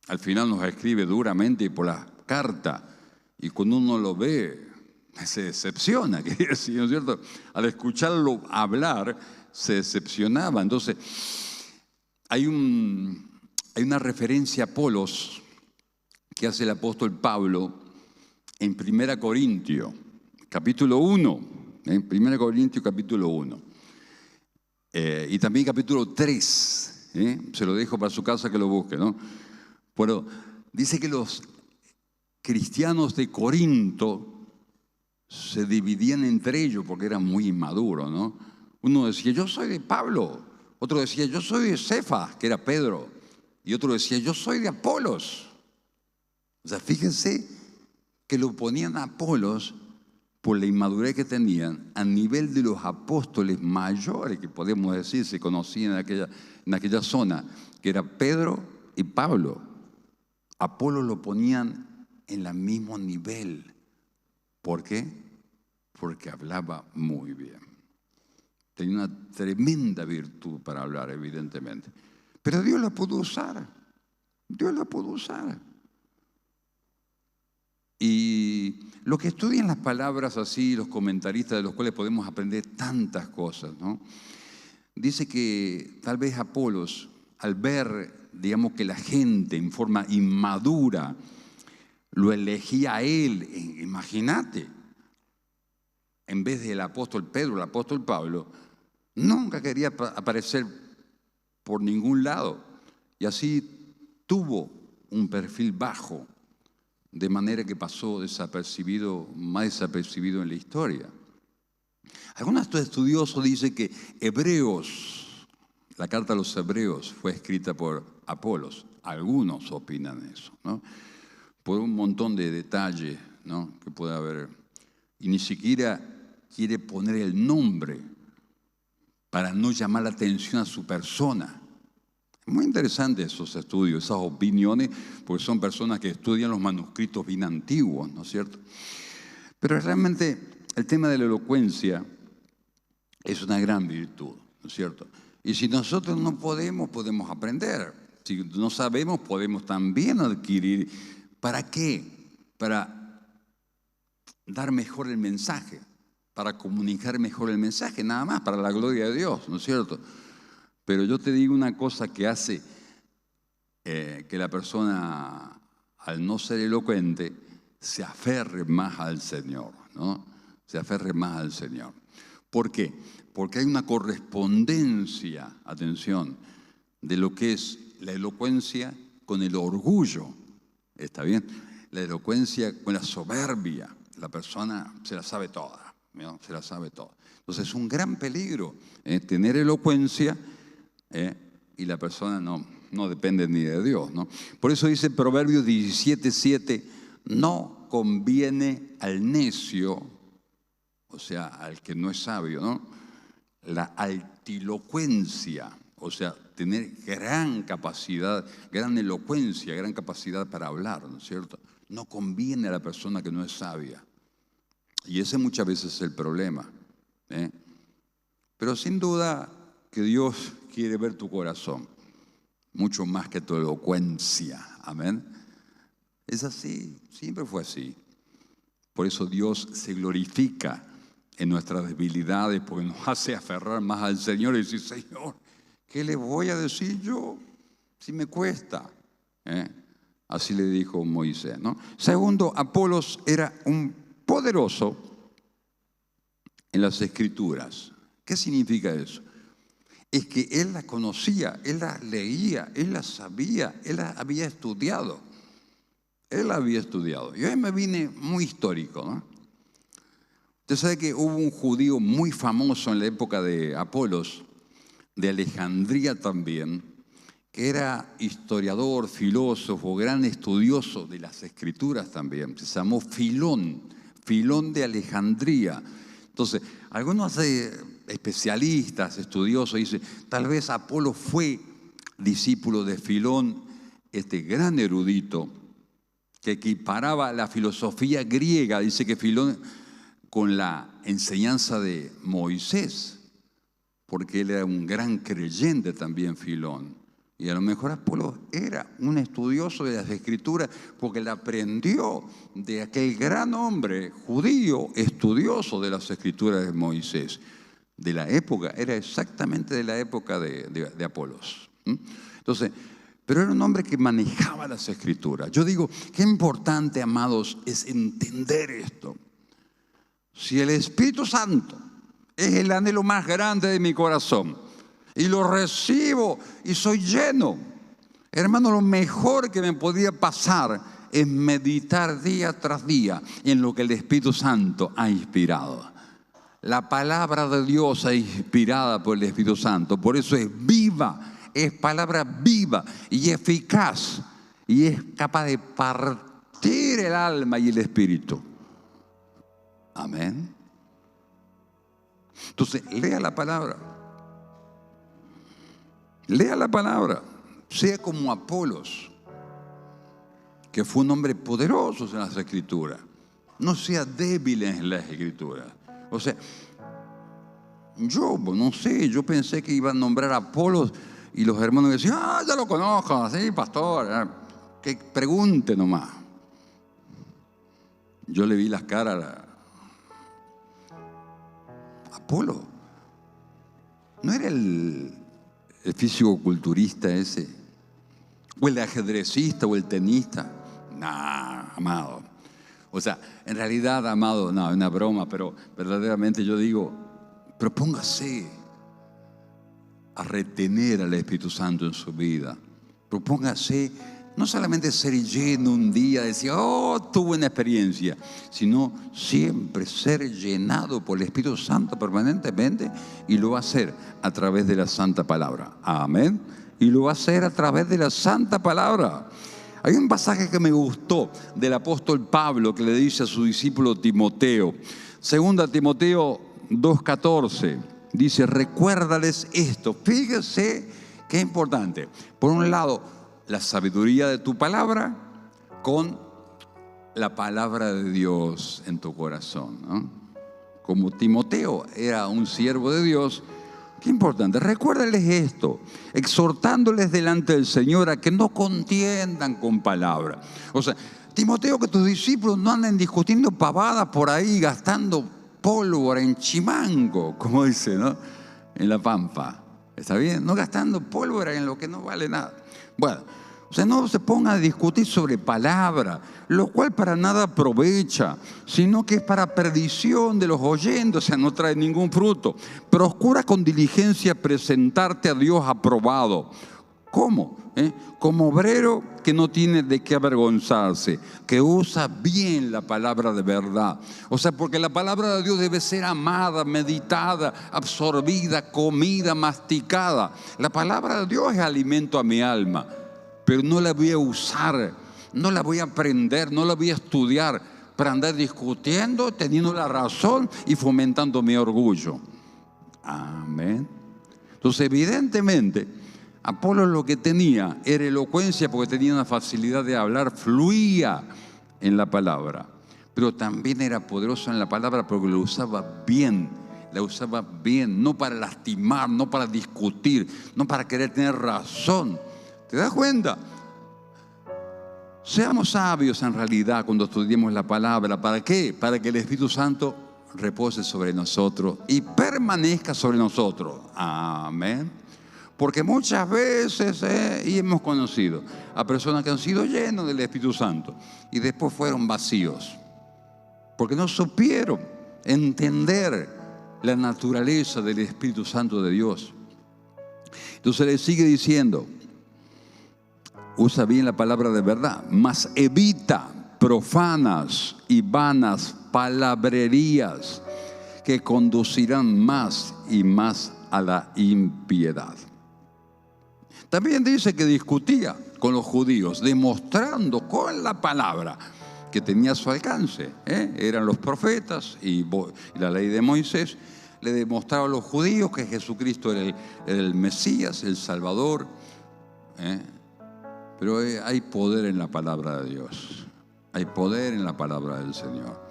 Speaker 1: al final nos escribe duramente por la carta, y cuando uno lo ve, se decepciona, quiere decir, ¿no es cierto? Al escucharlo hablar, se decepcionaba. Entonces, hay una referencia a Apolos que hace el apóstol Pablo en 1 Corintios, capítulo 1. En 1 Corintios, capítulo 1. Y también capítulo 3. Se lo dejo para su casa que lo busque, ¿no? Pero dice que los cristianos de Corinto se dividían entre ellos porque eran muy inmaduros, ¿no? Uno decía, yo soy de Pablo. Otro decía, yo soy de Cefas, que era Pedro. Y otro decía, yo soy de Apolos. O sea, fíjense que lo ponían a Apolos por la inmadurez que tenían a nivel de los apóstoles mayores, que podemos decir se conocían en aquella zona, que era Pedro y Pablo. Apolos lo ponían en el mismo nivel. ¿Por qué? Porque hablaba muy bien. Tenía una tremenda virtud para hablar, evidentemente. Pero Dios la pudo usar. Dios la pudo usar. Y los que estudian las palabras así, los comentaristas de los cuales podemos aprender tantas cosas, ¿no? Dice que tal vez Apolos, al ver, digamos, que la gente en forma inmadura lo elegía a él, imagínate, en vez del apóstol Pedro, el apóstol Pablo, nunca quería aparecer por ningún lado. Y así tuvo un perfil bajo, de manera que pasó desapercibido, más desapercibido en la historia. Algunos estudiosos dicen que Hebreos, la carta a los Hebreos fue escrita por Apolos. Algunos opinan eso, ¿no? Por un montón de detalles, ¿no?, que puede haber. Y ni siquiera quiere poner el nombre para no llamar la atención a su persona. Muy interesante esos estudios, esas opiniones, porque son personas que estudian los manuscritos bien antiguos, ¿no es cierto? Pero realmente el tema de la elocuencia es una gran virtud, ¿no es cierto? Y si nosotros no podemos aprender. Si no sabemos, podemos también adquirir. ¿Para qué? Para dar mejor el mensaje, para comunicar mejor el mensaje, nada más, para la gloria de Dios, ¿no es cierto? Pero yo te digo una cosa que hace que la persona, al no ser elocuente, se aferre más al Señor, ¿no? Se aferre más al Señor. ¿Por qué? Porque hay una correspondencia, atención, de lo que es la elocuencia con el orgullo. ¿Está bien? La elocuencia con la soberbia. La persona se la sabe toda, ¿no? Se la sabe toda. Entonces es un gran peligro tener elocuencia y la persona no depende ni de Dios, ¿no? Por eso dice Proverbios 17:7, no conviene al necio, o sea, al que no es sabio, ¿no?, la altilocuencia, o sea, tener gran capacidad, gran elocuencia, gran capacidad para hablar, ¿no es cierto? No conviene a la persona que no es sabia. Y ese muchas veces es el problema, ¿eh? Pero sin duda que Dios quiere ver tu corazón, mucho más que tu elocuencia. Amén. Es así, siempre fue así. Por eso Dios se glorifica en nuestras debilidades, porque nos hace aferrar más al Señor y decir, Señor, ¿qué le voy a decir yo si me cuesta? Así le dijo Moisés, ¿no? Segundo, Apolos era un poderoso en las Escrituras. ¿Qué significa eso? Es que él las conocía, él las leía, él las sabía, él las había estudiado. Él había estudiado. Yo me vine muy histórico, ¿no? Usted sabe que hubo un judío muy famoso en la época de Apolos, de Alejandría también, que era historiador, filósofo, gran estudioso de las Escrituras también. Se llamó Filón de Alejandría. Entonces, algunos especialistas, estudiosos, dicen, tal vez Apolo fue discípulo de Filón, este gran erudito, que equiparaba la filosofía griega, dice que Filón, con la enseñanza de Moisés, porque él era un gran creyente también, Filón. Y a lo mejor Apolos era un estudioso de las Escrituras porque le aprendió de aquel gran hombre judío estudioso de las Escrituras de Moisés. De la época, era exactamente de la época de Apolos. Entonces, pero era un hombre que manejaba las Escrituras. Yo digo, qué importante, amados, es entender esto. Si el Espíritu Santo es el anhelo más grande de mi corazón y lo recibo y soy lleno, hermano, lo mejor que me podía pasar es meditar día tras día en lo que el Espíritu Santo ha inspirado. La palabra de Dios es inspirada por el Espíritu Santo, por eso es viva, es palabra viva y eficaz y es capaz de partir el alma y el espíritu. Amén. Entonces, lea la palabra. Lea la palabra. Sea como Apolos, que fue un hombre poderoso en las Escrituras. No sea débil en las Escrituras. O sea, yo no sé, yo pensé que iban a nombrar a Apolos y los hermanos decían, ya lo conozco, sí, pastor, que pregunte nomás. Yo le vi las caras a Apolo. ¿No era el fisicoculturista ese? ¿O el ajedrecista o el tenista? Nah, amado. O sea, en realidad, amado, no, es una broma, pero verdaderamente yo digo, propóngase a retener al Espíritu Santo en su vida. Propóngase no solamente ser lleno un día, decir, tuve una experiencia, sino siempre ser llenado por el Espíritu Santo permanentemente, y lo va a hacer a través de la Santa Palabra. Amén. Y lo va a hacer a través de la Santa Palabra. Hay un pasaje que me gustó del apóstol Pablo que le dice a su discípulo Timoteo. 2 Timoteo 2:14. Dice, recuérdales esto. Fíjese qué importante. Por un lado, la sabiduría de tu palabra con la palabra de Dios en tu corazón, ¿no? Como Timoteo era un siervo de Dios, qué importante. Recuérdales esto, exhortándoles delante del Señor a que no contiendan con palabras. O sea, Timoteo, que tus discípulos no anden discutiendo pavadas por ahí, gastando pólvora en Chimango, como dice, ¿no? En La Pampa. ¿Está bien? No gastando pólvora en lo que no vale nada. Bueno, o sea, no se ponga a discutir sobre palabra, lo cual para nada aprovecha, sino que es para perdición de los oyentes, o sea, no trae ningún fruto. Procura con diligencia presentarte a Dios aprobado. ¿Cómo? Como obrero que no tiene de qué avergonzarse, que usa bien la palabra de verdad. O sea, porque la palabra de Dios debe ser amada, meditada, absorbida, comida, masticada. La palabra de Dios es alimento a mi alma, pero no la voy a usar, no la voy a aprender, no la voy a estudiar para andar discutiendo, teniendo la razón y fomentando mi orgullo. Amén. Entonces, evidentemente, Apolo lo que tenía era elocuencia porque tenía una facilidad de hablar, fluía en la palabra, pero también era poderoso en la palabra porque la usaba bien, no para lastimar, no para discutir, no para querer tener razón. ¿Te das cuenta? Seamos sabios en realidad cuando estudiemos la palabra. ¿Para qué? Para que el Espíritu Santo repose sobre nosotros y permanezca sobre nosotros. Amén. Porque muchas veces y hemos conocido a personas que han sido llenos del Espíritu Santo y después fueron vacíos, porque no supieron entender la naturaleza del Espíritu Santo de Dios. Entonces le sigue diciendo, usa bien la palabra de verdad, mas evita profanas y vanas palabrerías que conducirán más y más a la impiedad. También dice que discutía con los judíos, demostrando con la palabra que tenía a su alcance. Eran los profetas y la ley de Moisés. Le demostraba a los judíos que Jesucristo era el Mesías, el Salvador. Pero hay poder en la palabra de Dios. Hay poder en la palabra del Señor.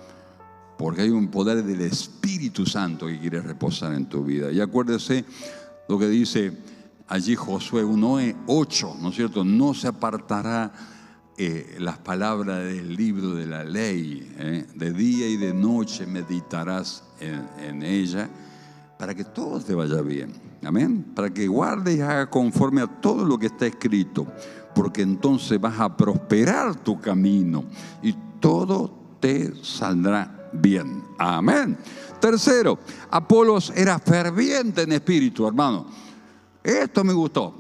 Speaker 1: Porque hay un poder del Espíritu Santo que quiere reposar en tu vida. Y acuérdese lo que dice allí Josué 1:8, ¿no es cierto? No se apartará las palabras del libro de la ley, de día y de noche meditarás en ella, para que todo te vaya bien, amén, para que guardes y hagas conforme a todo lo que está escrito, porque entonces vas a prosperar tu camino y todo te saldrá bien, amén. Tercero, Apolos era ferviente en espíritu, hermano. Esto me gustó,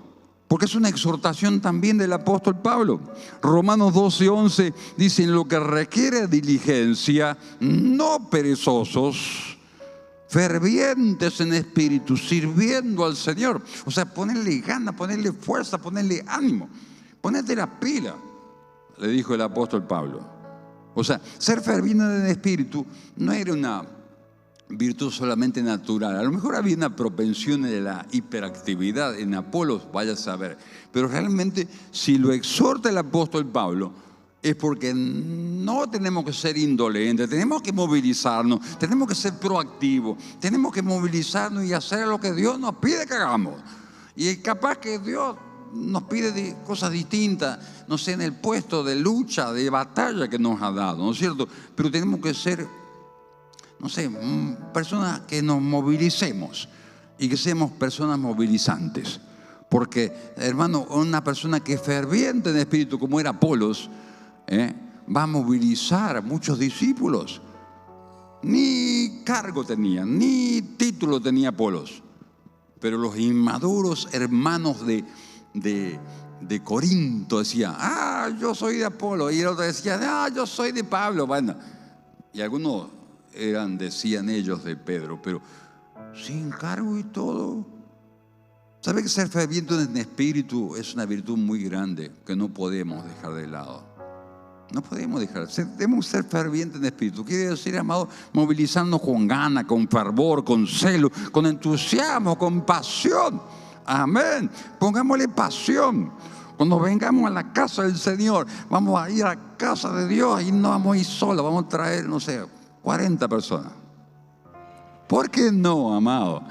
Speaker 1: porque es una exhortación también del apóstol Pablo. Romanos 12:11 dice: en lo que requiere diligencia, no perezosos, fervientes en espíritu, sirviendo al Señor. O sea, ponerle ganas, ponerle fuerza, ponerle ánimo, ponerte la pila, le dijo el apóstol Pablo. O sea, ser ferviente en espíritu no era una virtud solamente natural. A lo mejor había una propensión de la hiperactividad en Apolos, vaya a saber. Pero realmente, si lo exhorta el apóstol Pablo, es porque no tenemos que ser indolentes, tenemos que movilizarnos, tenemos que ser proactivos, tenemos que movilizarnos y hacer lo que Dios nos pide que hagamos. Y es capaz que Dios nos pide cosas distintas, no sé, en el puesto de lucha, de batalla que nos ha dado, ¿no es cierto? Pero tenemos que ser, no sé, personas que nos movilicemos y que seamos personas movilizantes. Porque, hermano, una persona que es ferviente en espíritu, como era Apolos, va a movilizar a muchos discípulos. Ni cargo tenía, ni título tenía Apolos. Pero los inmaduros hermanos de Corinto decían: yo soy de Apolo. Y el otro decía: yo soy de Pablo. Bueno, y algunos decían ellos de Pedro, pero sin cargo y todo. ¿Sabe que ser ferviente en espíritu es una virtud muy grande que no podemos dejar de lado? No podemos dejar. Debemos ser fervientes en espíritu. Quiere decir, amado, movilizarnos con ganas, con fervor, con celo, con entusiasmo, con pasión. Amén. Pongámosle pasión. Cuando vengamos a la casa del Señor, vamos a ir a la casa de Dios y no vamos a ir solos, vamos a traer, no sé, 40 personas. ¿Por qué no, amado?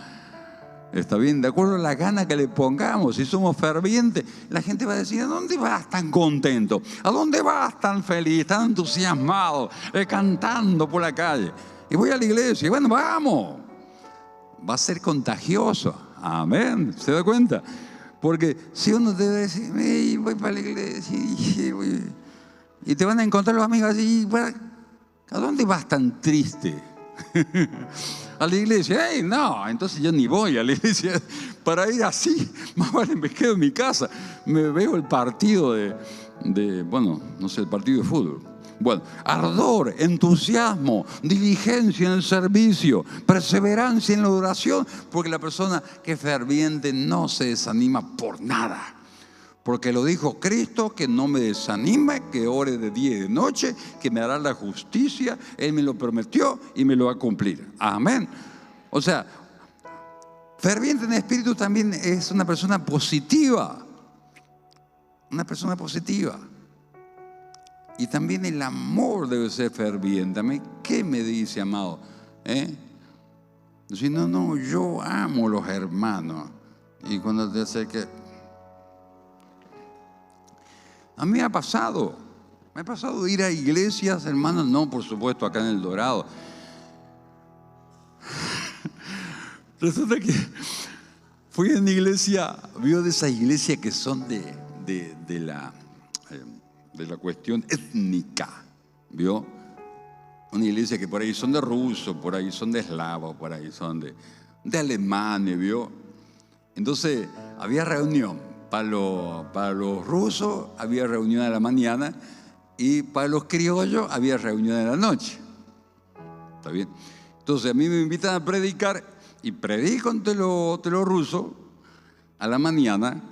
Speaker 1: Está bien, de acuerdo a la gana que le pongamos. Si somos fervientes, la gente va a decir: ¿a dónde vas tan contento? ¿A dónde vas tan feliz, tan entusiasmado, cantando por la calle? Y voy a la iglesia, y bueno, vamos. Va a ser contagioso. Amén. ¿Se da cuenta? Porque si uno te dice: voy para la iglesia, y te van a encontrar los amigos así, ¿a dónde vas tan triste? A la iglesia. No, entonces yo ni voy a la iglesia para ir así. Más vale me quedo en mi casa, me veo el partido bueno, no sé, el partido de fútbol. Bueno, ardor, entusiasmo, diligencia en el servicio, perseverancia en la oración, porque la persona que es ferviente no se desanima por nada. Porque lo dijo Cristo, que no me desanime, que ore de día y de noche, que me hará la justicia. Él me lo prometió y me lo va a cumplir. Amén. O sea, ferviente en espíritu también es una persona positiva. Una persona positiva. Y también el amor debe ser ferviente. ¿Qué me dice, amado? Si no, yo amo a los hermanos. Y cuando te acerques, a mí me ha pasado ir a iglesias, hermanos, no, por supuesto, acá en El Dorado. Resulta que fui a una iglesia, vio de esas iglesias que son de la cuestión étnica, vio, una iglesia que por ahí son de rusos, por ahí son de eslavos, por ahí son de alemanes, vio. Entonces había reunión. Para los rusos había reunión a la mañana y para los criollos había reunión a la noche. ¿Está bien? Entonces a mí me invitan a predicar y predico ante los rusos a la mañana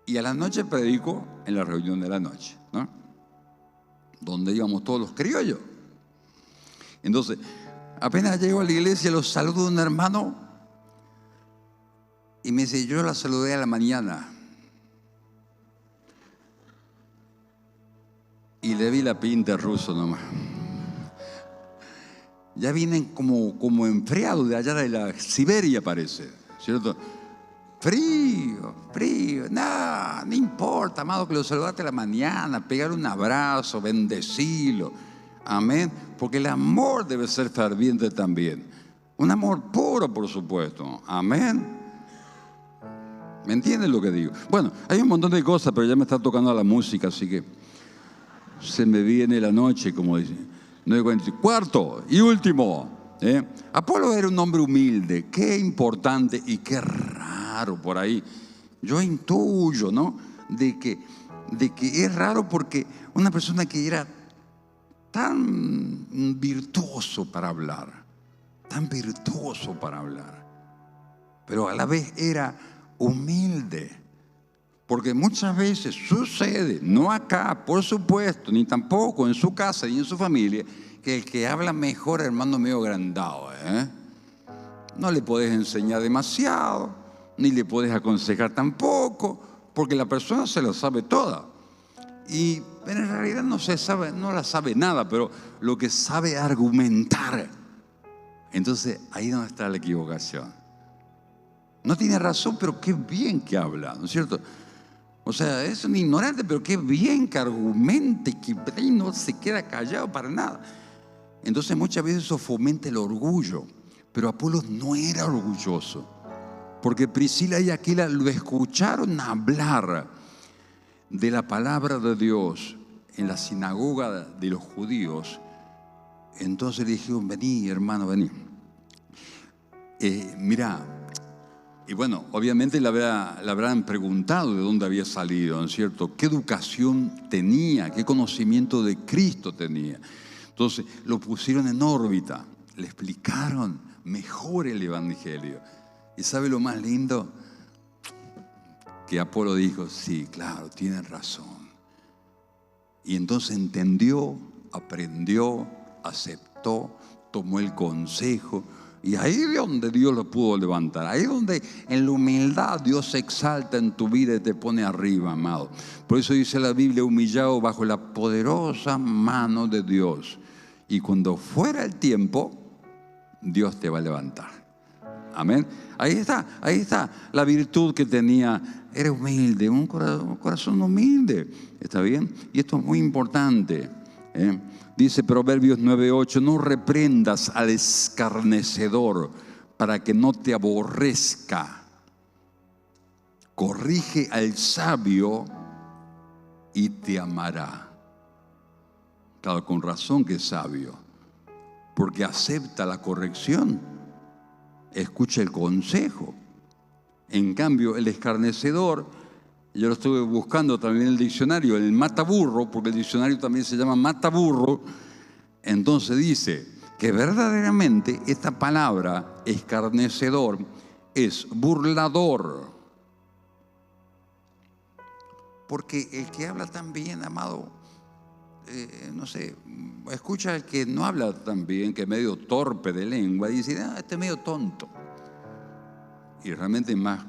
Speaker 1: y a la noche predico en la reunión de la noche, ¿no? Donde íbamos todos los criollos. Entonces, apenas llego a la iglesia, los saludo a un hermano y me dice: yo la saludé a la mañana. Y le vi la pinta ruso nomás. Ya vienen como enfriados de allá de la Siberia, parece, ¿cierto? Frío, frío. No, no importa, amado, que lo saludaste a la mañana, pegar un abrazo, bendecirlo. Amén. Porque el amor debe ser ferviente también. Un amor puro, por supuesto. Amén. ¿Me entienden lo que digo? Bueno, hay un montón de cosas, pero ya me está tocando la música, así que se me viene la noche, como dicen. 9:40. Cuarto y último. Apolo era un hombre humilde. Qué importante y qué raro por ahí. Yo intuyo, ¿no? De que es raro porque una persona que era tan virtuoso para hablar, pero a la vez era humilde. Porque muchas veces sucede, no acá, por supuesto, ni tampoco en su casa ni en su familia, que el que habla mejor, hermano, medio agrandado, No le podés enseñar demasiado, ni le podés aconsejar tampoco, porque la persona se lo sabe toda. Y en realidad no la sabe nada, pero lo que sabe argumentar. Entonces, ahí es donde está la equivocación. No tiene razón, pero qué bien que habla, ¿no es cierto? O sea, es un ignorante, pero qué bien que argumente, que no se queda callado para nada. Entonces muchas veces eso fomenta el orgullo, pero Apolos no era orgulloso, porque Priscila y Aquila lo escucharon hablar de la palabra de Dios en la sinagoga de los judíos. Entonces le dijeron: vení, hermano, vení. Mira, y bueno, obviamente le habrán preguntado de dónde había salido, ¿no es cierto? ¿Qué educación tenía? ¿Qué conocimiento de Cristo tenía? Entonces lo pusieron en órbita, le explicaron mejor el Evangelio. ¿Y sabe lo más lindo? Que Apolo dijo: sí, claro, tienen razón. Y entonces entendió, aprendió, aceptó, tomó el consejo. Y ahí es donde Dios lo pudo levantar. Ahí es donde en la humildad Dios se exalta en tu vida y te pone arriba, amado. Por eso dice la Biblia: humillado bajo la poderosa mano de Dios. Y cuando fuera el tiempo, Dios te va a levantar. Amén. Ahí está la virtud que tenía. Era humilde, un corazón humilde. ¿Está bien? Y esto es muy importante. Dice Proverbios 9:8: no reprendas al escarnecedor para que no te aborrezca. Corrige al sabio y te amará. Claro, con razón que es sabio, porque acepta la corrección, escucha el consejo. En cambio, el escarnecedor, yo lo estuve buscando también en el diccionario, el mataburro, porque el diccionario también se llama mataburro. Entonces dice que verdaderamente esta palabra escarnecedor es burlador. Porque el que habla tan bien, amado, no sé, escucha al que no habla tan bien, que es medio torpe de lengua, y dice: este es medio tonto. Y realmente es más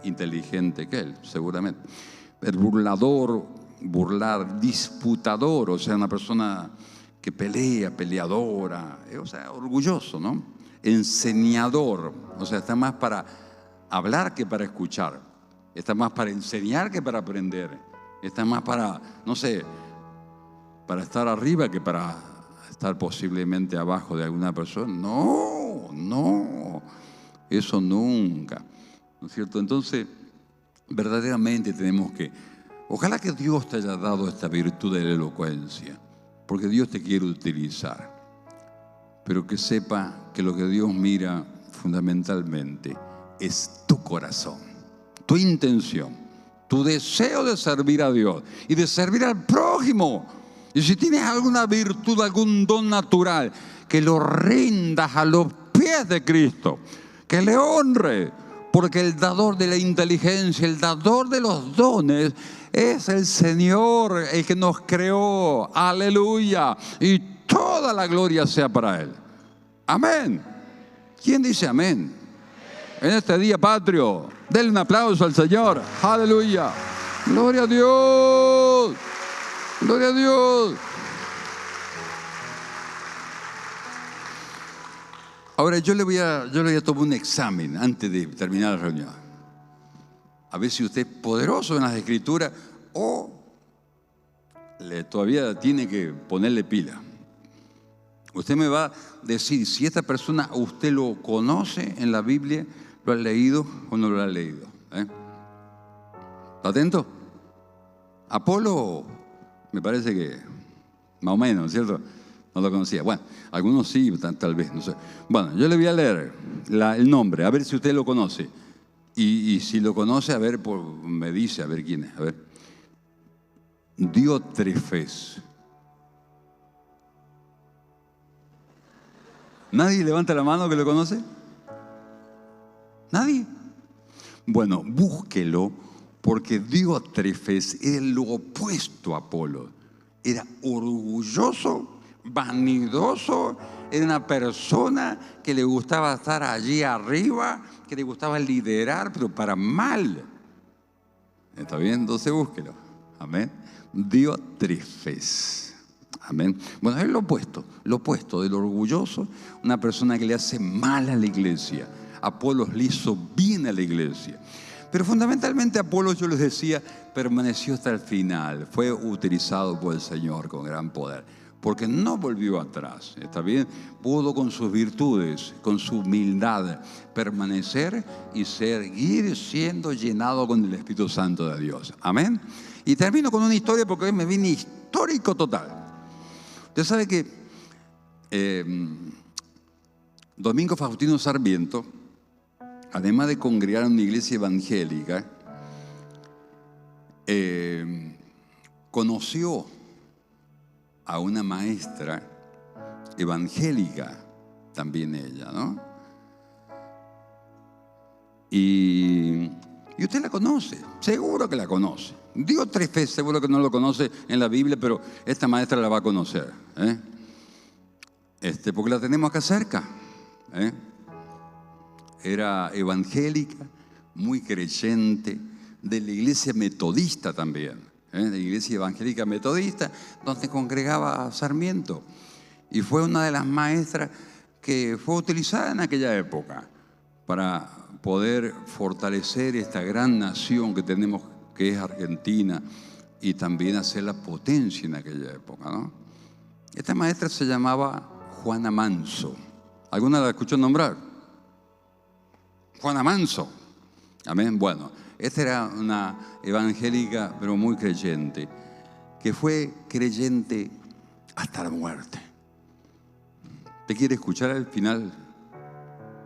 Speaker 1: inteligente que él, seguramente. El burlador, burlar, disputador, o sea, una persona que pelea, peleadora, o sea, orgulloso, ¿no? Enseñador, o sea, está más para hablar que para escuchar, está más para enseñar que para aprender, está más para, no sé, para estar arriba que para estar posiblemente abajo de alguna persona. No, eso nunca, ¿no es cierto? Entonces, verdaderamente tenemos que, ojalá que Dios te haya dado esta virtud de la elocuencia, porque Dios te quiere utilizar, pero que sepa que lo que Dios mira fundamentalmente es tu corazón, tu intención, tu deseo de servir a Dios y de servir al prójimo. Y si tienes alguna virtud, algún don natural, que lo rindas a los pies de Cristo, que le honre, porque el dador de la inteligencia, el dador de los dones, es el Señor, el que nos creó. Aleluya. Y toda la gloria sea para Él. Amén. ¿Quién dice amén? En este día patrio, denle un aplauso al Señor. Aleluya. Gloria a Dios. Gloria a Dios. Ahora yo le voy a tomar un examen antes de terminar la reunión. a ver si usted es poderoso en las Escrituras o todavía tiene que ponerle pila. Usted me va a decir si esta persona usted lo conoce en la Biblia, lo ha leído o no lo ha leído. ¿Está atento? Apolo, me parece que más o menos, ¿cierto? No lo conocía. Bueno, algunos sí, tal vez, no sé. Bueno, yo le voy a leer el nombre, a ver si usted lo conoce. Y si lo conoce, a ver, me dice, a ver quién es. A ver. Diótrefes. ¿Nadie levanta la mano que lo conoce? ¿Nadie? Bueno, búsquelo, porque Diótrefes era lo opuesto a Apolo. Era orgulloso, vanidoso, era una persona que le gustaba estar allí arriba, que le gustaba liderar, pero para mal. ¿Está bien? Entonces búsquelo. Amén. Diótrefes. Amén. Bueno, es lo opuesto del orgulloso, una persona que le hace mal a la iglesia. Apolos le hizo bien a la iglesia. Pero fundamentalmente Apolos, yo les decía, permaneció hasta el final. Fue utilizado por el Señor con gran poder, porque no volvió atrás. ¿Está bien? Pudo con sus virtudes, con su humildad, permanecer y seguir siendo llenado con el Espíritu Santo de Dios. Amén. Y termino con una historia, porque hoy me viene histórico total. Usted sabe que Domingo Faustino Sarmiento, además de congregar en una iglesia evangélica, conoció a una maestra evangélica, también ella, ¿no? Y usted la conoce, seguro que la conoce. Diótrefes seguro que no lo conoce en la Biblia, pero esta maestra la va a conocer, porque la tenemos acá cerca. Era evangélica, muy creyente, de la iglesia metodista también, de la iglesia evangélica metodista, donde congregaba Sarmiento. Y fue una de las maestras que fue utilizada en aquella época para poder fortalecer esta gran nación que tenemos, que es Argentina, y también hacer la potencia en aquella época, ¿no? Esta maestra se llamaba Juana Manso. ¿Alguna la escuchó nombrar? Juana Manso. Amén. Bueno, esta era una evangélica, pero muy creyente, que fue creyente hasta la muerte. ¿Te quiere escuchar al final?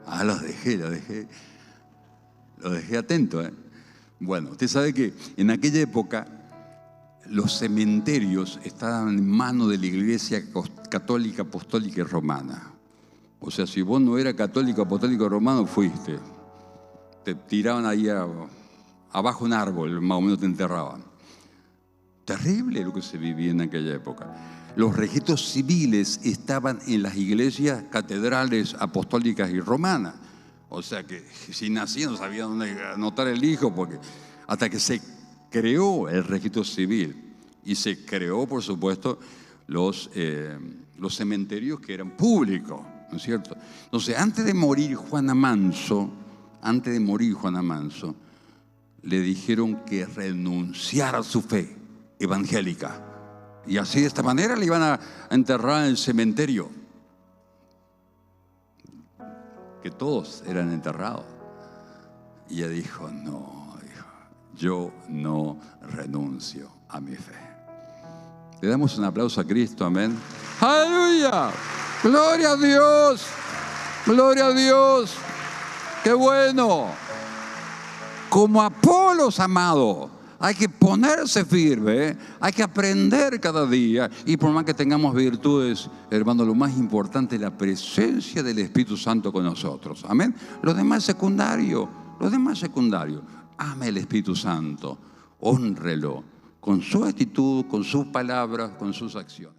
Speaker 1: Ah, lo dejé atento, Bueno, usted sabe que en aquella época los cementerios estaban en manos de la Iglesia Católica, Apostólica y Romana. O sea, si vos no eras católico, apostólico, romano, fuiste. Te tiraban ahí abajo un árbol, más o menos te enterraban. Terrible lo que se vivía en aquella época. Los registros civiles estaban en las iglesias catedrales apostólicas y romanas. O sea que si nacía no sabía dónde anotar el hijo, porque hasta que se creó el registro civil y se creó, por supuesto, los cementerios que eran públicos, ¿no es cierto? Entonces, antes de morir Juana Manso, le dijeron que renunciara a su fe evangélica. Y así, de esta manera, le iban a enterrar en el cementerio. Que todos eran enterrados. Y ella dijo, no, yo no renuncio a mi fe. Le damos un aplauso a Cristo, amén. ¡Aleluya! ¡Gloria a Dios! ¡Gloria a Dios! ¡Qué bueno! Como Apolos, amado, hay que ponerse firme, hay que aprender cada día. Y por más que tengamos virtudes, hermano, lo más importante es la presencia del Espíritu Santo con nosotros. Amén. Lo demás es secundario. Ame el Espíritu Santo, hónrelo con su actitud, con sus palabras, con sus acciones.